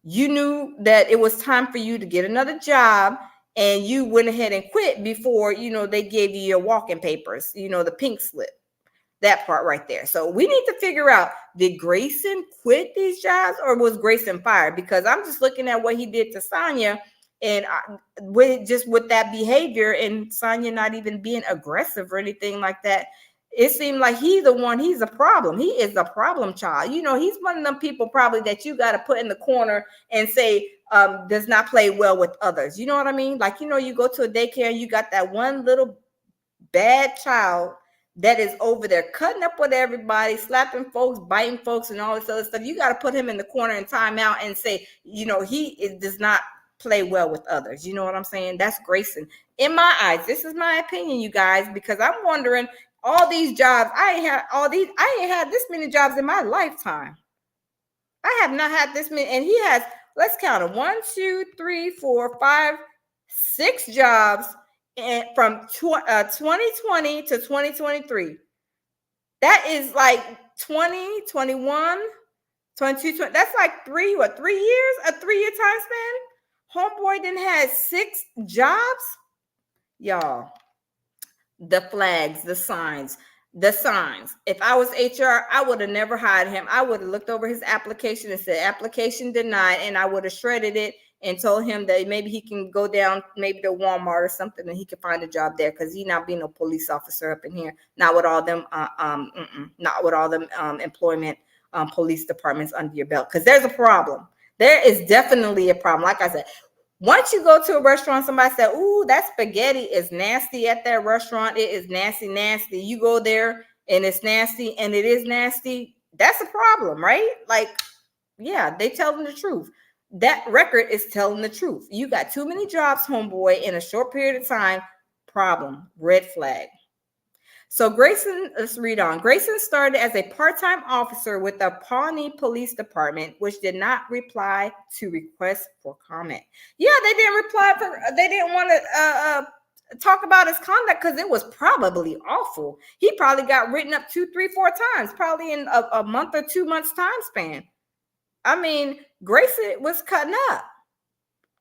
A: You knew that it was time for you to get another job, and you went ahead and quit before, they gave you your walking papers, the pink slip. That part right there. So we need to figure out, did Grayson quit these jobs or was Grayson fired? Because I'm just looking at what he did to Sonya, and with that behavior, and Sonya not even being aggressive or anything like that, it seemed like he's a problem. He is a problem child. He's one of them people probably that you got to put in the corner and say, does not play well with others. You know what I mean? Like, you go to a daycare and you got that one little bad child that is over there cutting up with everybody, slapping folks, biting folks, and all this other stuff. You got to put him in the corner and time out and say, does not play well with others. You know what I'm saying? That's Grayson. In my eyes, this is my opinion, you guys, because I'm wondering, all these jobs, I ain't had this many jobs in my lifetime. I have not had this many, and he has, let's count them, 1, 2, 3, 4, 5, 6 jobs. And from 2020 to 2023, that is like 20, 21, 22, 20. That's like 3 years, a 3-year time span. Homeboy then had 6 jobs. Y'all, the flags, the signs. If I was HR, I would have never hired him. I would have looked over his application and said, application denied, and I would have shredded it and told him that maybe he can go down maybe to Walmart or something and he can find a job there, because he not being a police officer up in here. Not with all them employment police departments under your belt, because there's a problem. There is definitely a problem. Like I said, once you go to a restaurant, somebody said, ooh, that spaghetti is nasty at that restaurant. It is nasty, nasty. You go there and it's nasty and it is nasty. That's a problem, right? Like, yeah, they telling the truth. That record is telling the truth. You got too many jobs, homeboy, in a short period of time. Problem, red flag. So Grayson, let's read on. Grayson started as a part-time officer with the Pawnee Police Department, which did not reply to requests for comment. Yeah, they didn't reply. They didn't want to talk about his conduct because it was probably awful. He probably got written up 2, 3, 4 times, probably in a month or 2 months time span. I mean, Grayson was cutting up.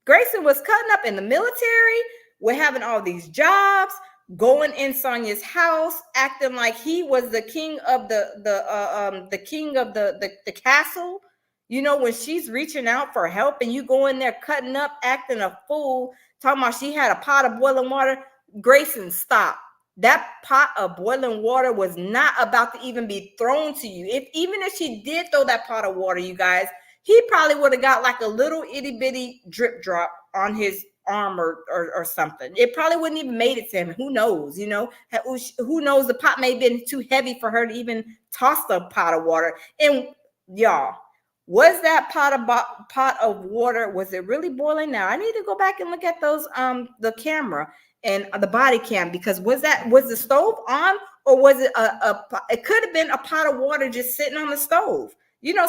A: Grayson was cutting up in the military. We're having all these jobs, going in Sonya's house, acting like he was the king of the king of the castle. When she's reaching out for help and you go in there cutting up, acting a fool, talking about she had a pot of boiling water. Grayson, stop. That pot of boiling water was not about to even be thrown to you. Even if she did throw that pot of water, you guys, he probably would have got like a little itty bitty drip drop on his arm or something. It probably wouldn't even made it to him. Who knows? Who knows? The pot may have been too heavy for her to even toss the pot of water. And y'all, was that pot of water, was it really boiling? Now I need to go back and look at those the camera and the body cam, because was the stove on, or was it it could have been a pot of water just sitting on the stove.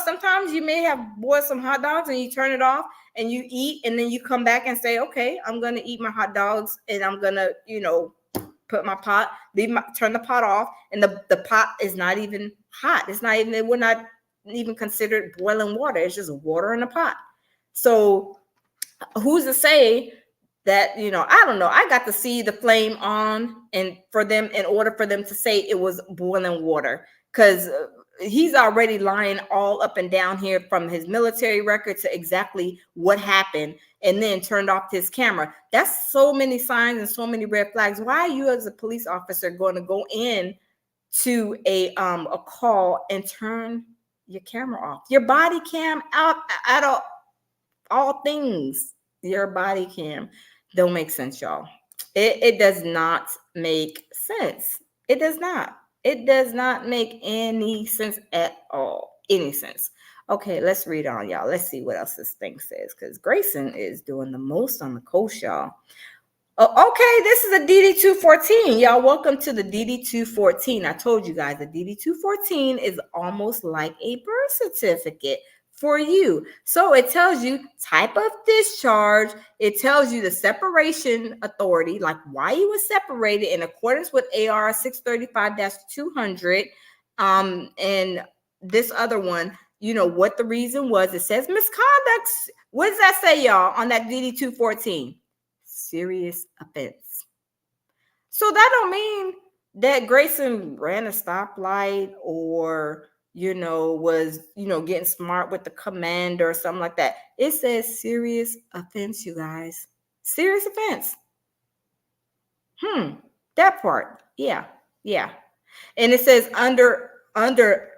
A: Sometimes you may have boiled some hot dogs and you turn it off and you eat, and then you come back and say, okay, I'm going to eat my hot dogs and I'm going to, put my pot, turn the pot off, and the pot is not even hot. It's not even, we're not even considered boiling water. It's just water in a pot. So who's to say that, I don't know. I got to see the flame on, and in order for them to say it was boiling water, because he's already lying all up and down here from his military record to exactly what happened, and then turned off his camera. That's so many signs and so many red flags. Why are you as a police officer going to go in to a call and turn your camera off? Your body cam out at all things. Your body cam don't make sense, y'all. It does not make sense. It does not. It does not make any sense at all. Any sense. Okay, let's read on, y'all. Let's see what else this thing says, because Grayson is doing the most on the coast, y'all. Oh, okay, this is a DD-214. Y'all, welcome to the DD-214. I told you guys the DD-214 is almost like a birth certificate for you. So it tells you type of discharge. It tells you the separation authority, like why you were separated in accordance with AR 635-200. And this other one, you know, what the reason was. It says misconduct. What does that say, y'all, on that DD-214? Serious offense. So that don't mean that Grayson ran a stoplight or, you know, was, you know, getting smart with the commander or something like that. It says serious offense, you guys. Serious offense. That part. Yeah. And it says under under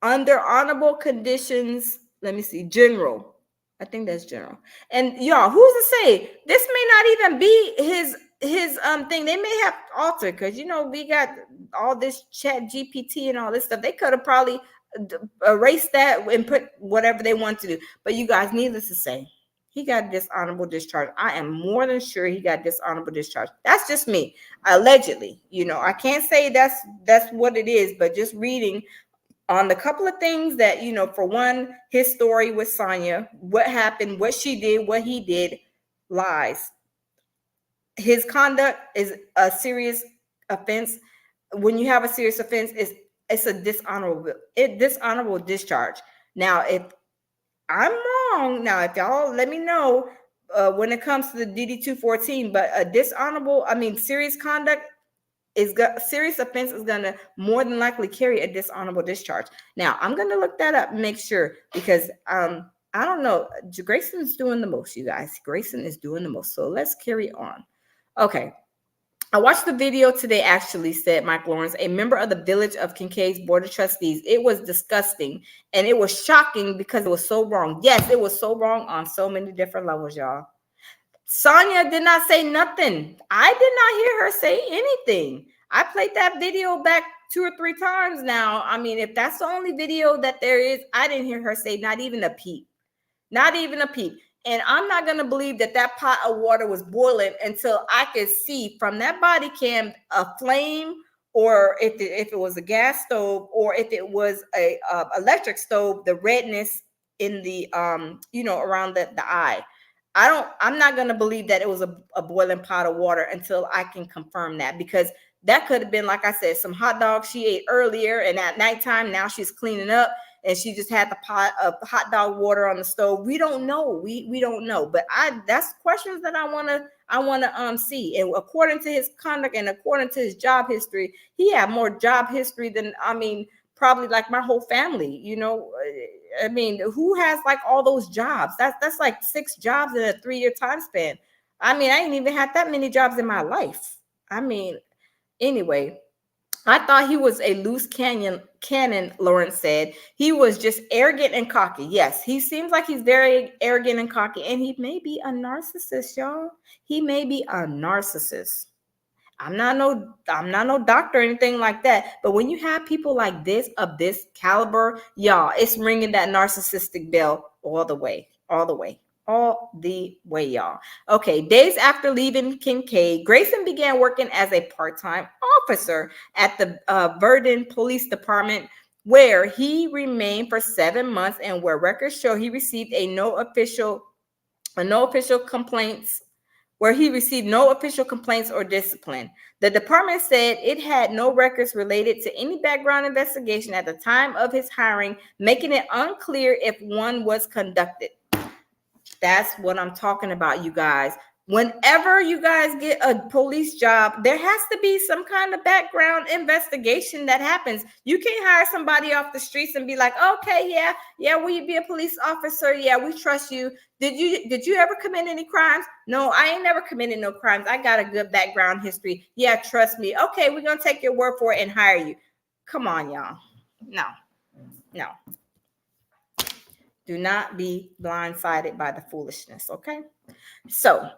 A: honorable conditions. Let me see, general. I think that's general. And y'all, who's to say this may not even be his thing? They may have altered, because you know we got all this chat GPT and all this stuff. They could have probably erased that and put whatever they want to do. But you guys, needless to say, he got dishonorable discharge. I am more than sure he got dishonorable discharge. That's just me, allegedly. You know, I can't say that's what it is, but just reading on the couple of things that, you know, for one, his story with Sonya, what happened, what she did, what he did, lies. His conduct is a serious offense. When you have a serious offense, it's a dishonorable discharge. Now, if I'm wrong, now if y'all let me know when it comes to the DD-214, but a serious conduct serious offense is going to more than likely carry a dishonorable discharge. Now, I'm going to look that up and make sure, because I don't know. Grayson's doing the most, you guys. Grayson is doing the most. So let's carry on. Okay. I watched the video today, actually, said Mike Lawrence, a member of the Village of Kincaid's Board of Trustees. It was disgusting, and it was shocking because it was so wrong. Yes, it was so wrong on so many different levels, y'all. Sonya did not say nothing. I did not hear her say anything. I played that video back 2 or 3 times now. I mean, if that's the only video that there is, I didn't hear her say not even a peep. Not even a peep. And I'm not going to believe that that pot of water was boiling until I could see from that body cam a flame, or if it was a gas stove, or if it was a electric stove, the redness in the around the eye. I'm not going to believe that it was a boiling pot of water until I can confirm that, because that could have been, like I said, some hot dogs she ate earlier, and at nighttime now she's cleaning up and she just had the pot of hot dog water on the stove. We don't know. We don't know. But that's questions that I want to see. And according to his conduct and according to his job history, he had more job history than, probably like my whole family, you know. I mean, who has like all those jobs? That's like 6 jobs in a 3-year time span. I mean, I ain't even had that many jobs in my life. I mean, anyway, I thought he was a loose cannon, Lawrence said. He was just arrogant and cocky. Yes, he seems like he's very arrogant and cocky, and he may be a narcissist, y'all. He may be a narcissist. I'm not no doctor or anything like that. But when you have people like this, of this caliber, y'all, it's ringing that narcissistic bell all the way, y'all. Okay, days after leaving Kincaid, Grayson began working as a part-time officer at the Verdun Police Department, where he remained for 7 months, and where records show he received no official complaints or discipline. The department said it had no records related to any background investigation at the time of his hiring, making it unclear if one was conducted. That's what I'm talking about, you guys. Whenever you guys get a police job, there has to be some kind of background investigation that happens. You can't hire somebody off the streets and be like, okay, yeah, will you be a police officer? Yeah, we trust you. Did you ever commit any crimes? No, I ain't never committed no crimes. I got a good background history. Yeah, trust me. Okay, we're gonna take your word for it and hire you. Come on, y'all. No. Do not be blindsided by the foolishness, okay? So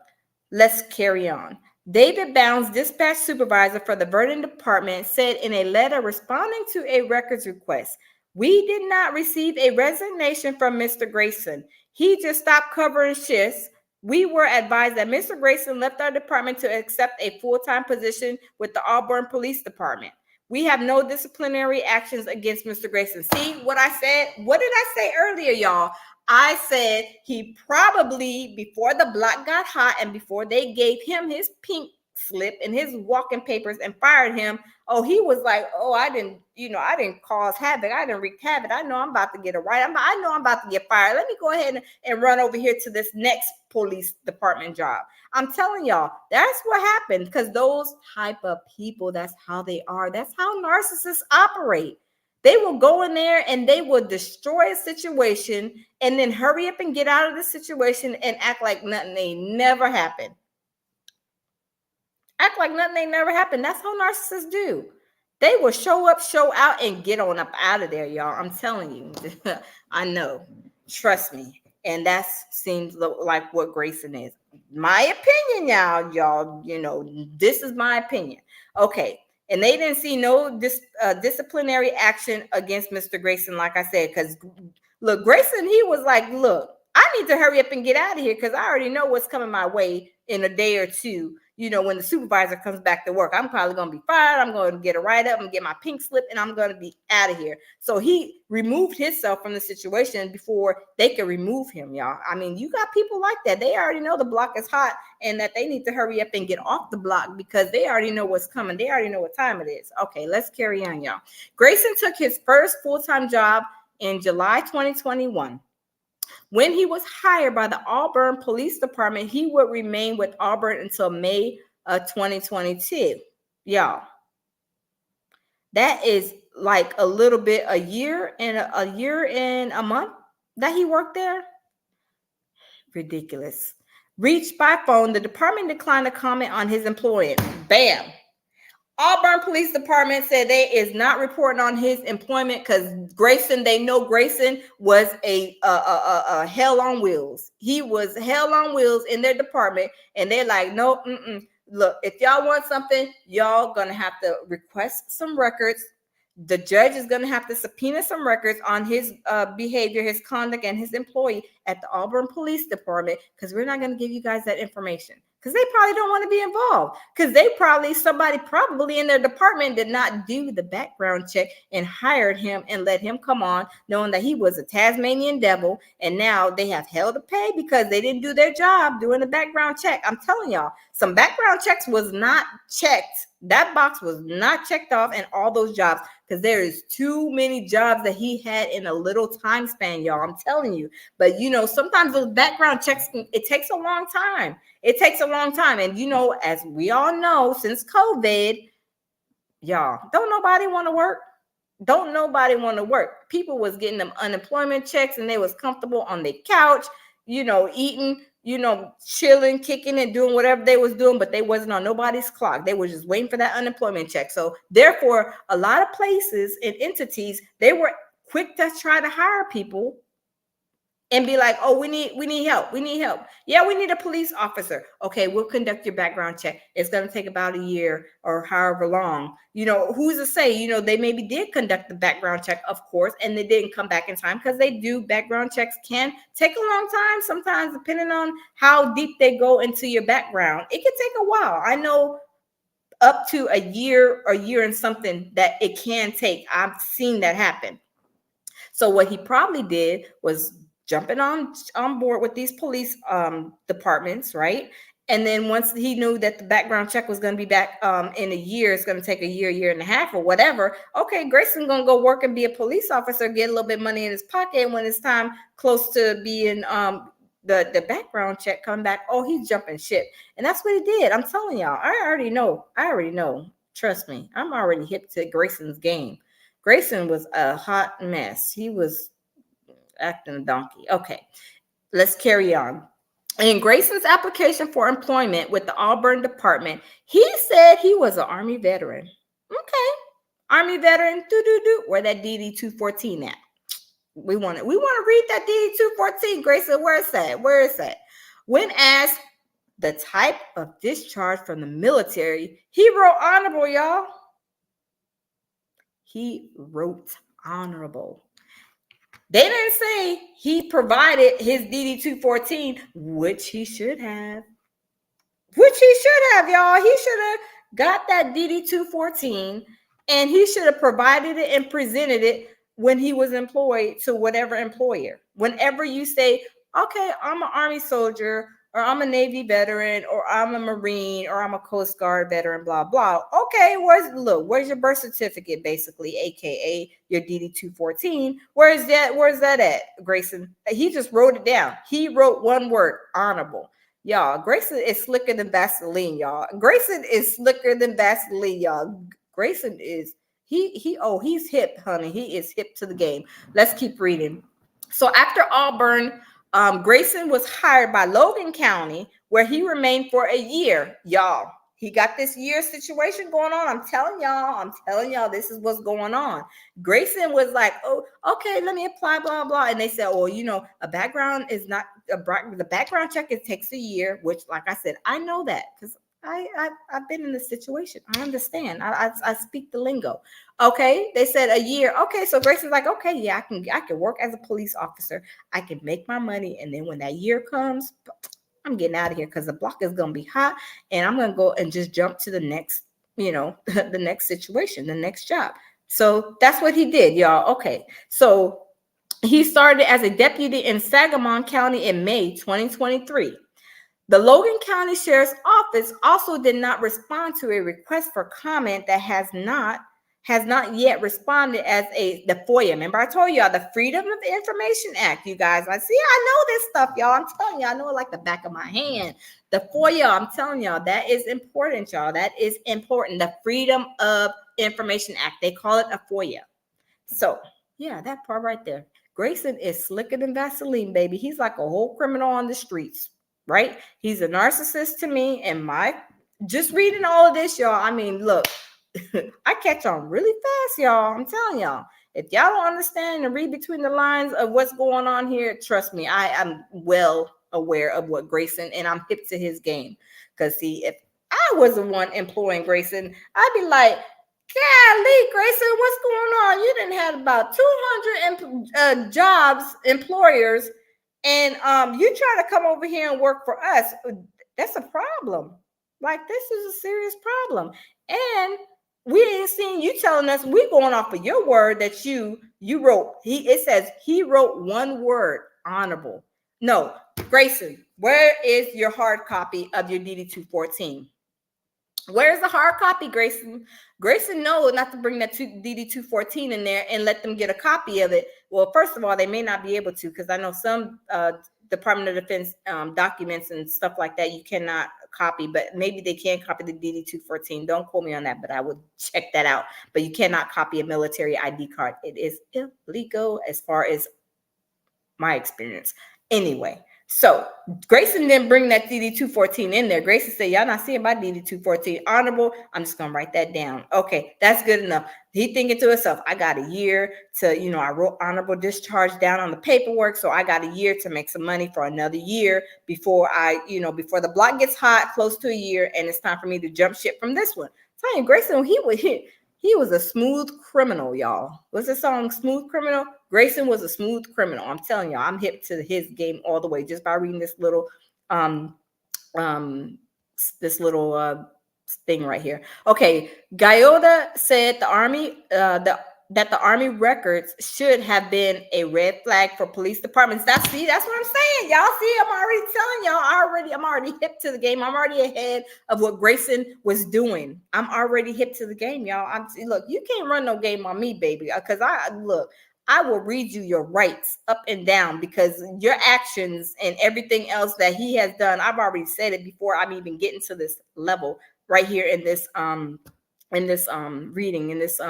A: let's carry on. David Bounds, dispatch supervisor for the Vernon Department, said in a letter responding to a records request, "We did not receive a resignation from Mr. Grayson. He just stopped covering shifts. We were advised that Mr. Grayson left our department to accept a full-time position with the Auburn Police Department. We have no disciplinary actions against Mr. Grayson." See what I said? What did I say earlier, y'all? I said he probably, before the block got hot and before they gave him his pink slip and his walking papers and fired him, oh, he was like, oh, I didn't cause havoc. I didn't wreak havoc. I know I'm about to get it right. I know I'm about to get fired. Let me go ahead and run over here to this next police department job. I'm telling y'all, that's what happened, because those type of people, that's how they are. That's how narcissists operate. They will go in there and they will destroy a situation and then hurry up and get out of the situation and act like nothing ain't never happened. Act like nothing ain't never happened. That's how narcissists do. They will show up, show out, and get on up out of there, y'all. I'm telling you. I know. Trust me. And that seems like what Grayson is. My opinion, y'all. This is my opinion. Okay. And they didn't see no disciplinary action against Mr. Grayson, like I said, because look, Grayson, he was like, look, I need to hurry up and get out of here because I already know what's coming my way in a day or two. When the supervisor comes back to work, I'm probably going to be fired. I'm going to get a write-up and get my pink slip, and I'm going to be out of here. So he removed himself from the situation before they could remove him, y'all. I mean, you got people like that. They already know the block is hot and that they need to hurry up and get off the block because they already know what's coming. They already know what time it is. Okay, let's carry on, y'all. Grayson took his first full-time job in July 2021. When he was hired by the Auburn Police Department, he would remain with Auburn until May of 2022. Y'all, that is like a little bit, a year and a month that he worked there. Ridiculous. Reached by phone, the department declined to comment on his employment. Bam. Auburn Police Department said they is not reporting on his employment because Grayson, they know Grayson was a hell on wheels. He was hell on wheels in their department, and they're like, no, look, if y'all want something, y'all gonna have to request some records. The judge is gonna have to subpoena some records on his behavior, his conduct, and his employee at the Auburn Police Department, because we're not gonna give you guys that information. Because they probably don't want to be involved. Because somebody probably in their department did not do the background check and hired him and let him come on, knowing that he was a Tasmanian devil. And now they have hell to pay because they didn't do their job doing the background check. I'm telling y'all, some background checks was not checked. That box was not checked off in all those jobs because there is too many jobs that he had in a little time span, y'all. I'm telling you. But, sometimes those background checks, it takes a long time. It takes a long time. And, as we all know, since COVID, y'all, don't nobody want to work. Don't nobody want to work. People was getting them unemployment checks and they was comfortable on their couch, eating, chilling, kicking and doing whatever they was doing, but they wasn't on nobody's clock. They were just waiting for that unemployment check. So therefore, a lot of places and entities, they were quick to try to hire people and be like, oh, we need help. We need help. Yeah, we need a police officer. Okay, we'll conduct your background check. It's going to take about a year or however long. Who's to say, they maybe did conduct the background check, of course, and they didn't come back in time because they do. Background checks can take a long time sometimes, depending on how deep they go into your background. It can take a while. I know up to a year and something that it can take. I've seen that happen. So what he probably did was jumping on board with these police departments, right? And then once he knew that the background check was going to be back in a year, it's going to take a year and a half or whatever. Okay, Grayson's going to go work and be a police officer, get a little bit of money in his pocket. And when it's time close to being the background check come back, oh, he's jumping ship. And that's what he did. I'm telling y'all, I already know. Trust me, I'm already hip to Grayson's game. Grayson was a hot mess. He was acting a donkey. Okay, let's carry on. In Grayson's application for employment with the Auburn Department, he said he was an Army veteran. Okay, Army veteran, where that DD 214 at? We want to read that DD 214, Grayson. Where is that? Where is that? When asked the type of discharge from the military, he wrote honorable, y'all. He wrote honorable. They didn't say he provided his DD 214, which he should have. Y'all. He should have got that DD 214 and he should have provided it and presented it when he was employed to whatever employer. Whenever you say, okay, I'm an Army soldier, or I'm a Navy veteran, or I'm a Marine, or I'm a Coast Guard veteran, blah, blah. Okay, where's your birth certificate, basically, aka your DD 214? Where's that at, Grayson? He just wrote it down. He wrote one word, honorable. Y'all, Grayson is slicker than Vaseline, y'all. Grayson is slicker than Vaseline, y'all. Grayson is he's hip, honey. He is hip to the game. Let's keep reading. So after Auburn, Grayson was hired by Logan County, where he remained for a year. Y'all, he got this year situation going on. I'm telling y'all, this is what's going on. Grayson was like, oh, okay, let me apply, blah, blah. And they said, well, a background is not the background check. It takes a year, which, like I said, I know that because I've been in this situation. I understand. I speak the lingo. Okay, they said a year. Okay, so Grayson's like, okay, yeah, I can work as a police officer. I can make my money, and then when that year comes, I'm getting out of here because the block is gonna be hot, and I'm gonna go and just jump to the next, the next situation, the next job. So that's what he did, y'all. Okay, so he started as a deputy in Sangamon County in May 2023. The Logan County Sheriff's Office also did not respond to a request for comment that has not yet responded as the FOIA. Remember, I told y'all the Freedom of Information Act, you guys. I know this stuff, y'all. I'm telling y'all, I know it like the back of my hand. The FOIA, I'm telling y'all, that is important, y'all. That is important. The Freedom of Information Act. They call it a FOIA. So, yeah, that part right there. Grayson is slicker than Vaseline, baby. He's like a whole criminal on the streets. Right? He's a narcissist to me, and just reading all of this, y'all. I mean, look, I catch on really fast, y'all. I'm telling y'all. If y'all don't understand and read between the lines of what's going on here, trust me, I am well aware of what Grayson, and I'm hip to his game. Because see, if I was the one employing Grayson, I'd be like, golly, Grayson, what's going on? You didn't have about 200 jobs, employers, and you try to come over here and work for us. That's a problem. Like, this is a serious problem. And we ain't seen you telling us, we going off of your word that you wrote. It says he wrote one word, honorable. No, Grayson, where is your hard copy of your DD 214? Where's the hard copy, Grayson? Grayson knows not to bring that DD 214 in there and let them get a copy of it. Well, first of all, they may not be able to, because I know some Department of Defense documents and stuff like that you cannot copy, but maybe they can copy the DD 214. Don't quote me on that, but I would check that out. But you cannot copy a military ID card. It is illegal as far as my experience. Anyway, so Grayson didn't bring that DD 214 in there. Grayson said, y'all not seeing my DD 214 honorable. I'm just going to write that down. Okay, that's good enough. He thinking to himself, I got a year to, I wrote honorable discharge down on the paperwork. So I got a year to make some money for another year before before the block gets hot, close to a year. And it's time for me to jump ship from this one. I'm telling you, Grayson, he was a smooth criminal, y'all. What's the song, Smooth Criminal? Grayson was a smooth criminal. I'm telling y'all, I'm hip to his game all the way just by reading this little thing right here. Okay, Guyota said the Army that the Army records should have been a red flag for police departments. That's what I'm saying, y'all. See, I'm already telling y'all. I'm already hip to the game. I'm already ahead of what Grayson was doing. I'm already hip to the game, y'all. Look, you can't run no game on me, baby, because I will read you your rights up and down, because your actions and everything else that he has done, I've already said it before I'm even getting to this level right here in this reading, in this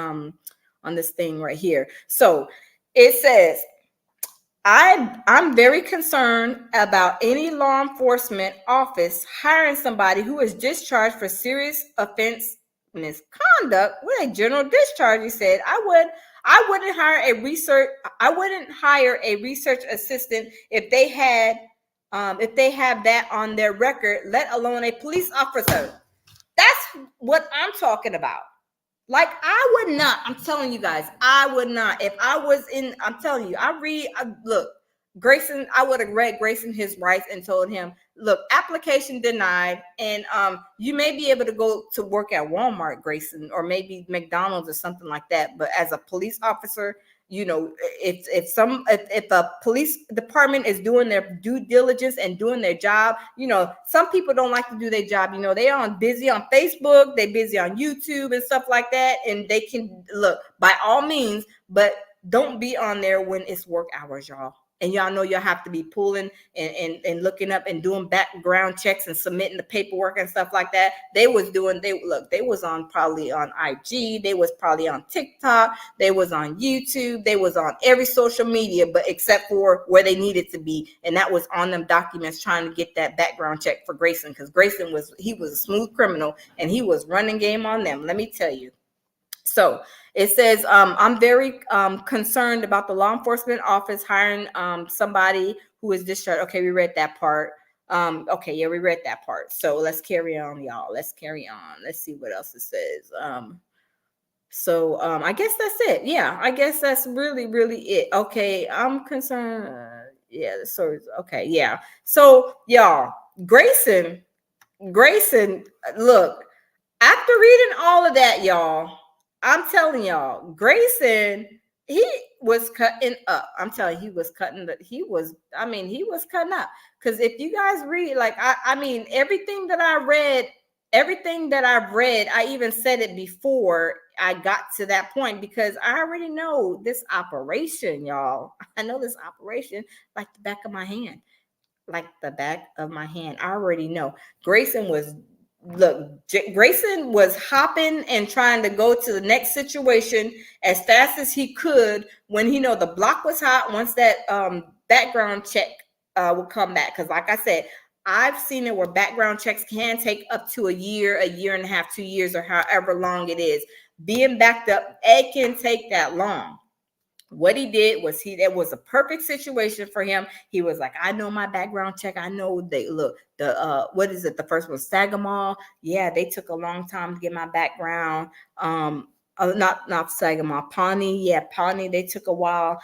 A: on this thing right here. So it says, I'm very concerned about any law enforcement office hiring somebody who is discharged for serious offense misconduct with a general discharge. He said, I wouldn't hire a research assistant if they have that on their record, let alone a police officer. That's what I'm talking about. Like, I would not, I'm telling you guys, I would not. If I was in, I'm telling you, look, Grayson, I would have read Grayson his rights and told him, look, application denied. And you may be able to go to work at Walmart, Grayson, or maybe McDonald's or something like that. But as a police officer, you know, if a police department is doing their due diligence and doing their job, you know, some people don't like to do their job. You know, they are busy on Facebook, they busy on YouTube and stuff like that, and they can look by all means, but don't be on there when it's work hours, y'all. And y'all know you'll have to be pulling and looking up and doing background checks and submitting the paperwork and stuff like that. They was on probably on IG, they was probably on TikTok, they was on YouTube, they was on every social media, but except for where they needed to be. And that was on them documents trying to get that background check for Grayson, because Grayson was a smooth criminal and he was running game on them. Let me tell you. So it says, I'm very concerned about the law enforcement office hiring somebody who is discharged. Okay, we read that part. Okay, yeah, we read that part. So let's carry on, y'all. Let's carry on. Let's see what else it says. I guess that's it. Yeah, I guess that's really, really it. Okay, I'm concerned. Yeah, so okay, yeah. So y'all, Grayson, look, after reading all of that, y'all, I'm telling y'all, Grayson, he was cutting up. I'm telling you, he was cutting up. Because if you guys read, like, I mean, everything that I've read, I even said it before I got to that point, because I already know this operation, y'all. I know this operation like the back of my hand. Like the back of my hand. I already know. Grayson was hopping and trying to go to the next situation as fast as he could when he know the block was hot once that background check would come back. Because like I said, I've seen it where background checks can take up to a year and a half, 2 years, or however long it is. Being backed up, it can take that long. What he did was that was a perfect situation for him. He was like, I know my background check. I know what is it? The first one, Sagamore. Yeah, they took a long time to get my background. Not Sagamore, Pawnee. Yeah, Pawnee, they took a while.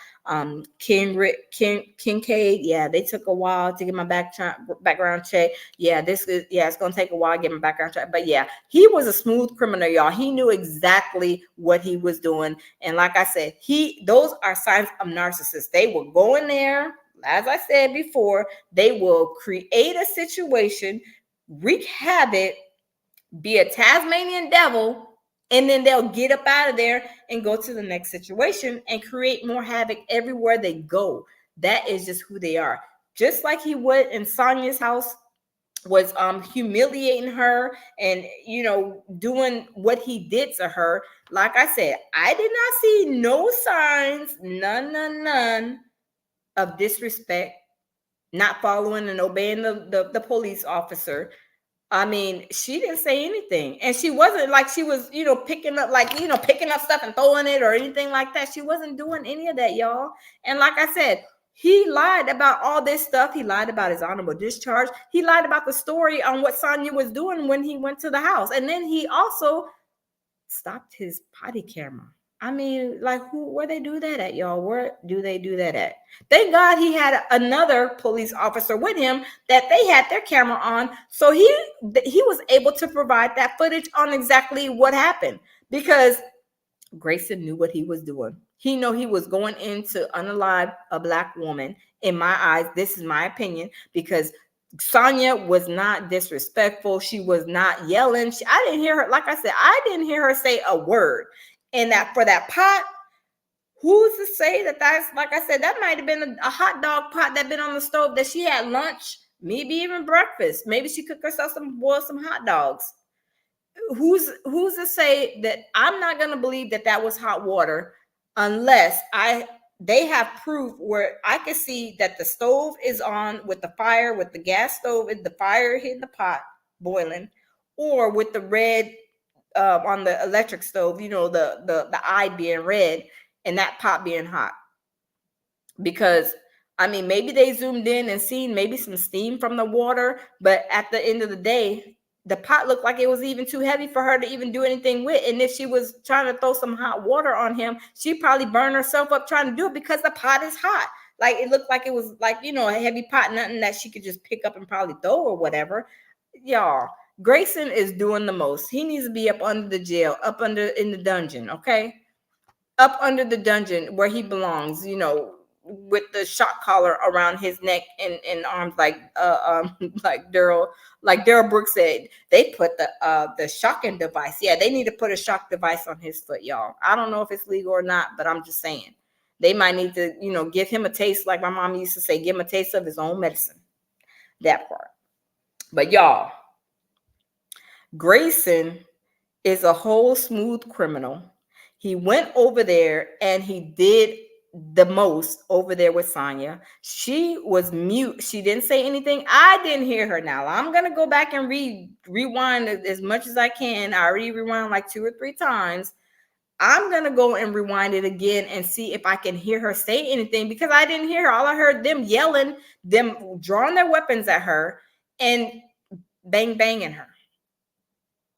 A: Kincaid, yeah, they took a while to get my background check. Yeah, it's gonna take a while to get my background check. But yeah, he was a smooth criminal, y'all. He knew exactly what he was doing. And like I said, those are signs of narcissists. They will go in there, as I said before, they will create a situation, wreak havoc, be a Tasmanian devil, and then they'll get up out of there and go to the next situation and create more havoc everywhere they go. That is just who they are. Just like he would in Sonya's house, was humiliating her and, you know, doing what he did to her. Like I said, I did not see no signs, none of disrespect, not following and obeying the police officer. I mean, she didn't say anything. And she wasn't like she was, picking up stuff and throwing it or anything like that. She wasn't doing any of that, y'all. And like I said, he lied about all this stuff. He lied about his honorable discharge. He lied about the story on what Sonya was doing when he went to the house. And then he also stopped his potty camera. I mean, like, where they do that at, y'all? Where do they do that at? Thank God he had another police officer with him that they had their camera on, so he was able to provide that footage on exactly what happened, because Grayson knew what he was doing. He knew he was going in to unalive a Black woman. In my eyes, this is my opinion, because Sonya was not disrespectful. She was not yelling. I didn't hear her. Like I said, I didn't hear her say a word. And that for that pot, who's to say that's, like I said, that might have been a hot dog pot that been on the stove that she had lunch, maybe even breakfast. Maybe she cooked herself some hot dogs. Who's to say that? I'm not going to believe that was hot water unless they have proof where I can see that the stove is on with the fire, with the gas stove, and the fire hitting the pot boiling, or with the red on the electric stove, you know, the eye being red and that pot being hot. Because I mean, maybe they zoomed in and seen maybe some steam from the water, but at the end of the day, the pot looked like it was even too heavy for her to even do anything with. And if she was trying to throw some hot water on him, she probably burned herself up trying to do it because the pot is hot. Like it looked like it was like, you know, a heavy pot, nothing that she could just pick up and probably throw or whatever. Y'all, Grayson is doing the most. He needs to be up under the jail, up under in the dungeon, okay? Up under the dungeon where he belongs, you know, with the shock collar around his neck and arms, like like Daryl Brooks said, they put the shocking device. Yeah, they need to put a shock device on his foot, y'all. I don't know if it's legal or not, but I'm just saying they might need to, you know, give him a taste, like my mom used to say, give him a taste of his own medicine. That part. But y'all, Grayson is a whole smooth criminal. He went over there and he did the most over there with Sonya. She was mute. She didn't say anything. I didn't hear her. Now I'm going to go back and rewind as much as I can. I already rewound like 2 or 3 times. I'm going to go and rewind it again and see if I can hear her say anything, because I didn't hear her. All I heard them yelling, them drawing their weapons at her and banging her.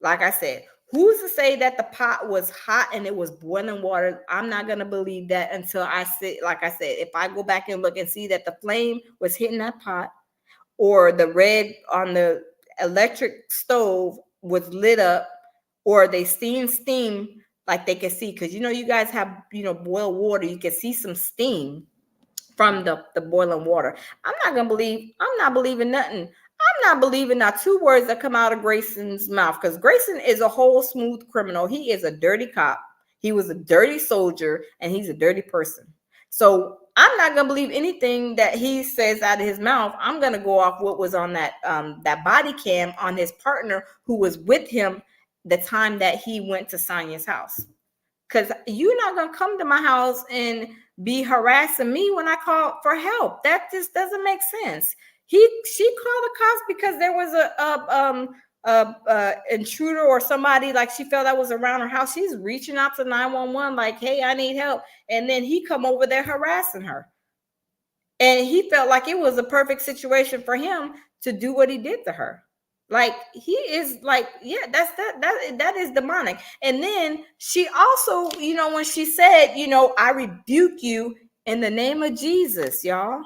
A: Like I said, who's to say that the pot was hot and it was boiling water? I'm not going to believe that until I see, like I said, if I go back and look and see that the flame was hitting that pot, or the red on the electric stove was lit up, or they steam like they can see. Because, you know, you guys have, you know, boiled water. You can see some steam from the boiling water. I'm not believing nothing. I'm not believing not 2 words that come out of Grayson's mouth, because Grayson is a whole smooth criminal. He is a dirty cop. He was a dirty soldier, and he's a dirty person. So I'm not gonna believe anything that he says out of his mouth. I'm gonna go off what was on that body cam on his partner who was with him the time that he went to Sonya's house. Because you're not gonna come to my house and be harassing me when I call for help. That just doesn't make sense. She called the cops because there was a intruder or somebody, like she felt that was around her house. She's reaching out to 911 like, hey, I need help. And then he come over there harassing her. And he felt like it was a perfect situation for him to do what he did to her. Like, he is like, yeah, that is demonic. And then she also, you know, when she said, you know, I rebuke you in the name of Jesus, y'all.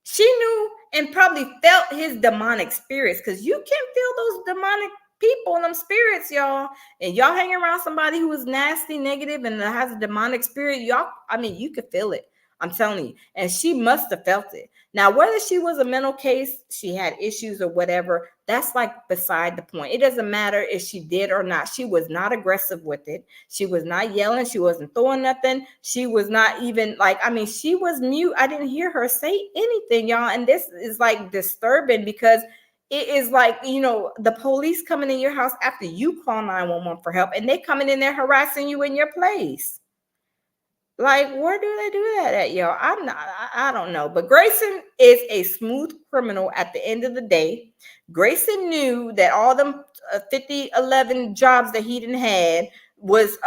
A: She knew and probably felt his demonic spirits, because you can feel those demonic people and them spirits, y'all. And y'all hang around somebody who is nasty, negative, and has a demonic spirit, y'all, I mean, you could feel it. I'm telling you. And she must have felt it. Now, whether she was a mental case, she had issues or whatever, that's like beside the point. It doesn't matter if she did or not. She was not aggressive with it. She was not yelling. She wasn't throwing nothing. She was not even like, I mean, she was mute. I didn't hear her say anything, y'all. And this is like disturbing, because it is like, you know, the police coming in your house after you call 911 for help, and they coming in there harassing you in your place. Like, where do they do that at, y'all? I don't know. But Grayson is a smooth criminal at the end of the day. Grayson knew that all them 11 jobs that he didn't had was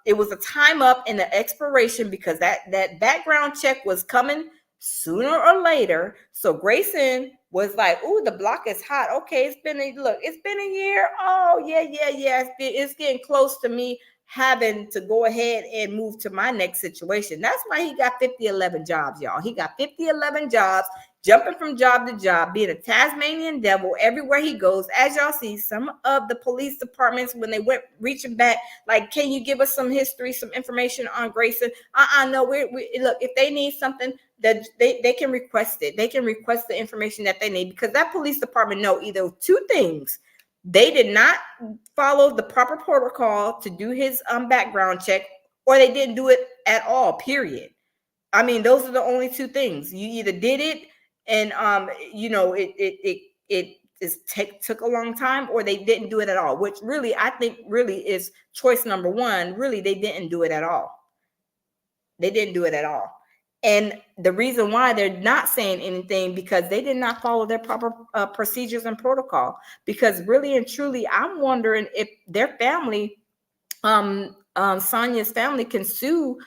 A: it was a time up and an expiration, because that background check was coming sooner or later. So Grayson was like, "Ooh, the block is hot. Okay, it's been a year. Oh yeah. It's getting close to me having to go ahead and move to my next situation." That's why he got 11 jobs, y'all. He got 11 jobs, jumping from job to job, being a Tasmanian devil everywhere he goes. As y'all see, some of the police departments, when they went reaching back, like, can you give us some history, some information on Grayson? No, we look, if they need something, that they can request it. They can request the information that they need, because that police department know either 2 things. They did not follow the proper protocol to do his background check, or they didn't do it at all, period. I mean, those are the only 2 things. You either did it and you know, it took a long time, or they didn't do it at all, which really, I think really is choice number 1. Really, they didn't do it at all. They didn't do it at all. And the reason why they're not saying anything, because they did not follow their proper procedures and protocol. Because really and truly, I'm wondering if their family Sonya's family can sue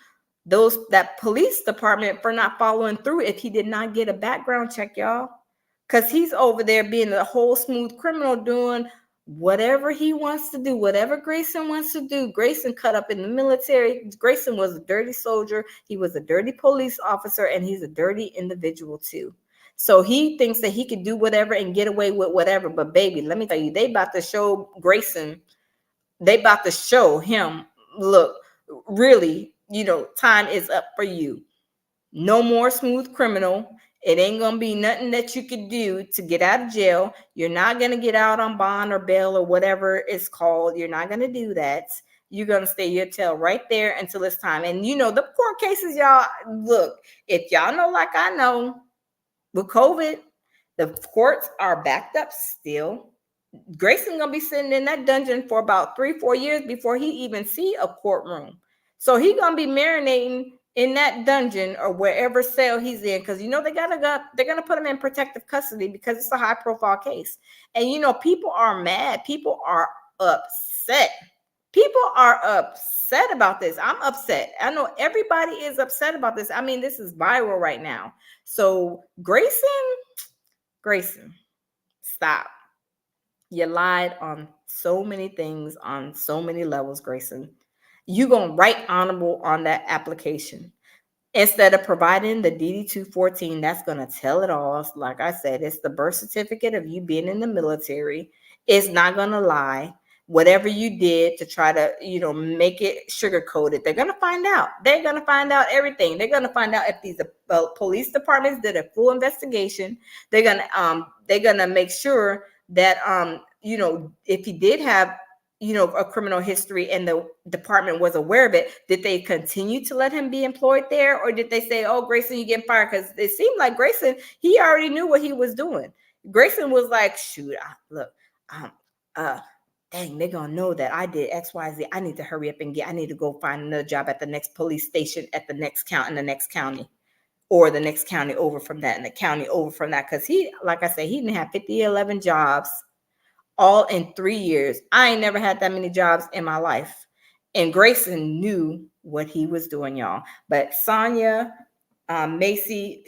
A: that police department for not following through if he did not get a background check, y'all. Because he's over there being a whole smooth criminal doing whatever he wants to do, whatever Grayson wants to do. Grayson cut up in the military. Grayson was a dirty soldier. He was a dirty police officer, and he's a dirty individual too. So he thinks that he could do whatever and get away with whatever. But baby, let me tell you, they about to show Grayson, they about to show him, look, really, time is up for you. No more smooth criminal. It ain't gonna be nothing that you could do to get out of jail. You're not gonna get out on bond or bail or whatever it's called. You're not gonna do that. You're gonna stay your tail right there until it's time. And the court cases, y'all, look, if y'all know like I know, with COVID, the courts are backed up still. Grayson gonna be sitting in that dungeon for about 3-4 years before he even see a courtroom. So he gonna be marinating in that dungeon or wherever cell he's in, because they're gonna put him in protective custody because it's a high profile case. And people are mad, people are upset. People are upset about this. I'm upset. I know everybody is upset about this. I mean, this is viral right now. So Grayson, stop. You lied on so many things, on so many levels, Grayson. You gonna write honorable on that application instead of providing the DD-214. That's gonna tell it all. Like I said, it's the birth certificate of you being in the military. It's not gonna lie. Whatever you did to try to, make it sugar coated, they're gonna find out. They're gonna find out everything. They're gonna find out if these police departments did a full investigation. They're gonna make sure that if he did have a criminal history and the department was aware of it, did they continue to let him be employed there, or did they say, oh, Grayson, you getting fired? Because it seemed like Grayson, he already knew what he was doing. Grayson was like, shoot, look, dang, they're gonna know that I did XYZ. I need to hurry up and I need to go find another job at the next police station at the next count in the next county, or the next county over from that, and the county over from that. Because he, like I said, he didn't have 11 jobs all in 3 years. I ain't never had that many jobs in my life. And Grayson knew what he was doing, y'all. But Sonya, Massey,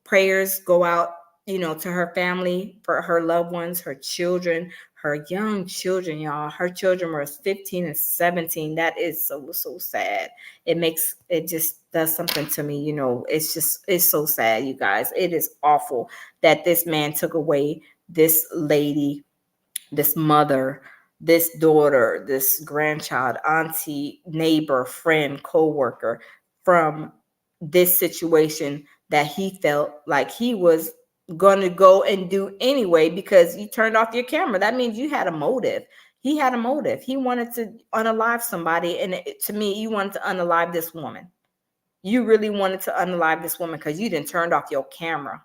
A: prayers go out, to her family, for her loved ones, her children, her young children, y'all. Her children were 15 and 17. That is so, so sad. It just does something to me. It's so sad, you guys. It is awful that this man took away this lady, this mother, this daughter, this grandchild, auntie, neighbor, friend, co-worker from this situation that he felt like he was going to go and do anyway because you turned off your camera. That means you had a motive. He had a motive. He wanted to unalive somebody. And to me, you wanted to unalive this woman. You really wanted to unalive this woman because you didn't turn off your camera.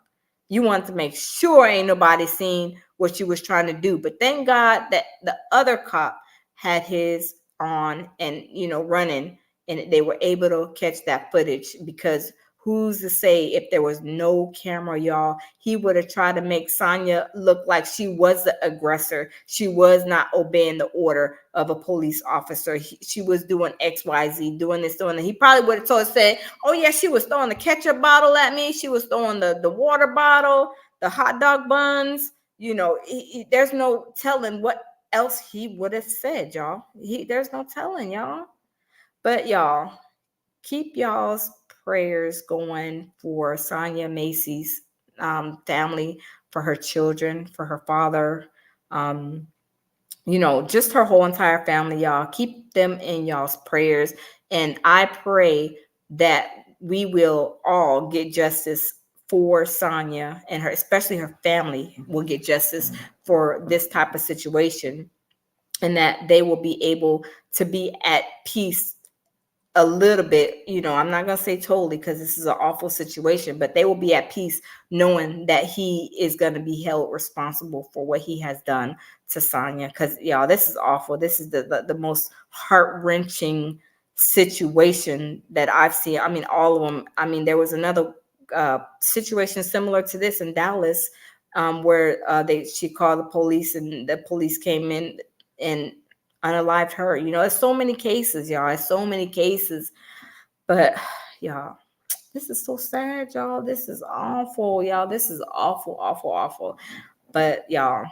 A: You wanted to make sure ain't nobody seen what you was trying to do. But thank God that the other cop had his on and, running, and they were able to catch that footage, because who's to say if there was no camera, y'all, he would have tried to make Sonya look like she was the aggressor. She was not obeying the order of a police officer. She was doing XYZ, doing this, doing that. He probably would have said, oh yeah, she was throwing the ketchup bottle at me. She was throwing the water bottle, the hot dog buns. There's no telling what else he would have said, y'all. There's no telling, y'all. But y'all, keep y'all's prayers going for Sonya Massey's family, for her children, for her father, just her whole entire family, y'all. Keep them in y'all's prayers. And I pray that we will all get justice for Sonya, and her, especially her family, will get justice for this type of situation, and that they will be able to be at peace a little bit. I'm not going to say totally, because this is an awful situation, but they will be at peace knowing that he is going to be held responsible for what he has done to Sonya. Because y'all, this is awful. This is the most heart-wrenching situation that I've seen. I mean, all of them. I mean, there was another situation similar to this in Dallas, where she called the police, and the police came in and unalived her. You know, it's so many cases, y'all. It's so many cases. But y'all, this is so sad, y'all. This is awful, y'all. This is awful, awful, awful. But y'all,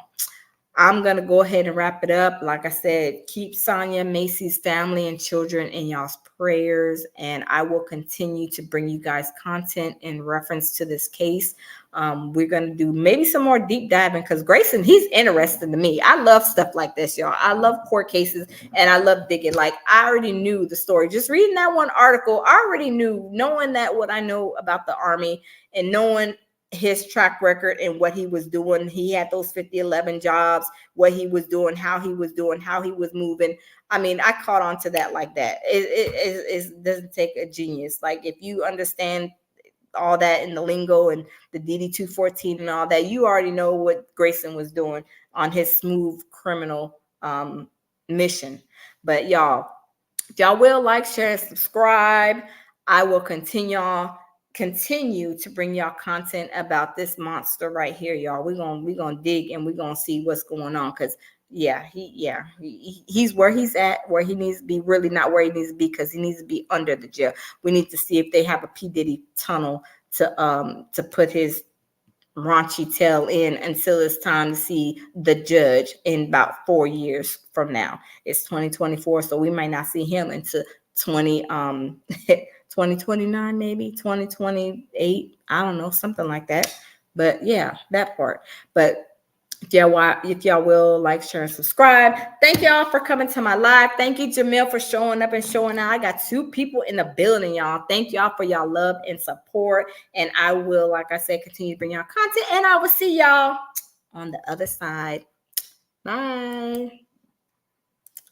A: I'm going to go ahead and wrap it up. Like I said, keep Sonya, Massey's family and children in y'all's prayers. And I will continue to bring you guys content in reference to this case. We're going to do maybe some more deep diving because Grayson, he's interesting to me. I love stuff like this, y'all. I love court cases and I love digging. Like, I already knew the story. Just reading that one article, I already knew, knowing that what I know about the Army and knowing his track record and what he was doing. He had those 50-11 jobs, what he was doing, how he was moving. I mean, I caught on to that like that. It doesn't take a genius. Like, if you understand all that in the lingo and the DD-214 and all that, you already know what Grayson was doing on his smooth criminal mission. But y'all, if y'all will like, share, and subscribe, I will continue to bring y'all content about this monster right here, y'all. We're gonna dig and we're gonna see what's going on, because he's where he's at, where he needs to be, really not where he needs to be, because he needs to be under the jail. We need to see if they have a P. Diddy tunnel to put his raunchy tail in until it's time to see the judge in about 4 years from now. It's 2024, so we might not see him until 2029, maybe 2028. I don't know, something like that. But yeah, that part. But if y'all will like, share, and subscribe. Thank y'all for coming to my live. Thank you, Jamil, for showing up and showing out. I got 2 people in the building, y'all. Thank y'all for y'all love and support. And I will, like I said, continue to bring y'all content. And I will see y'all on the other side. Bye.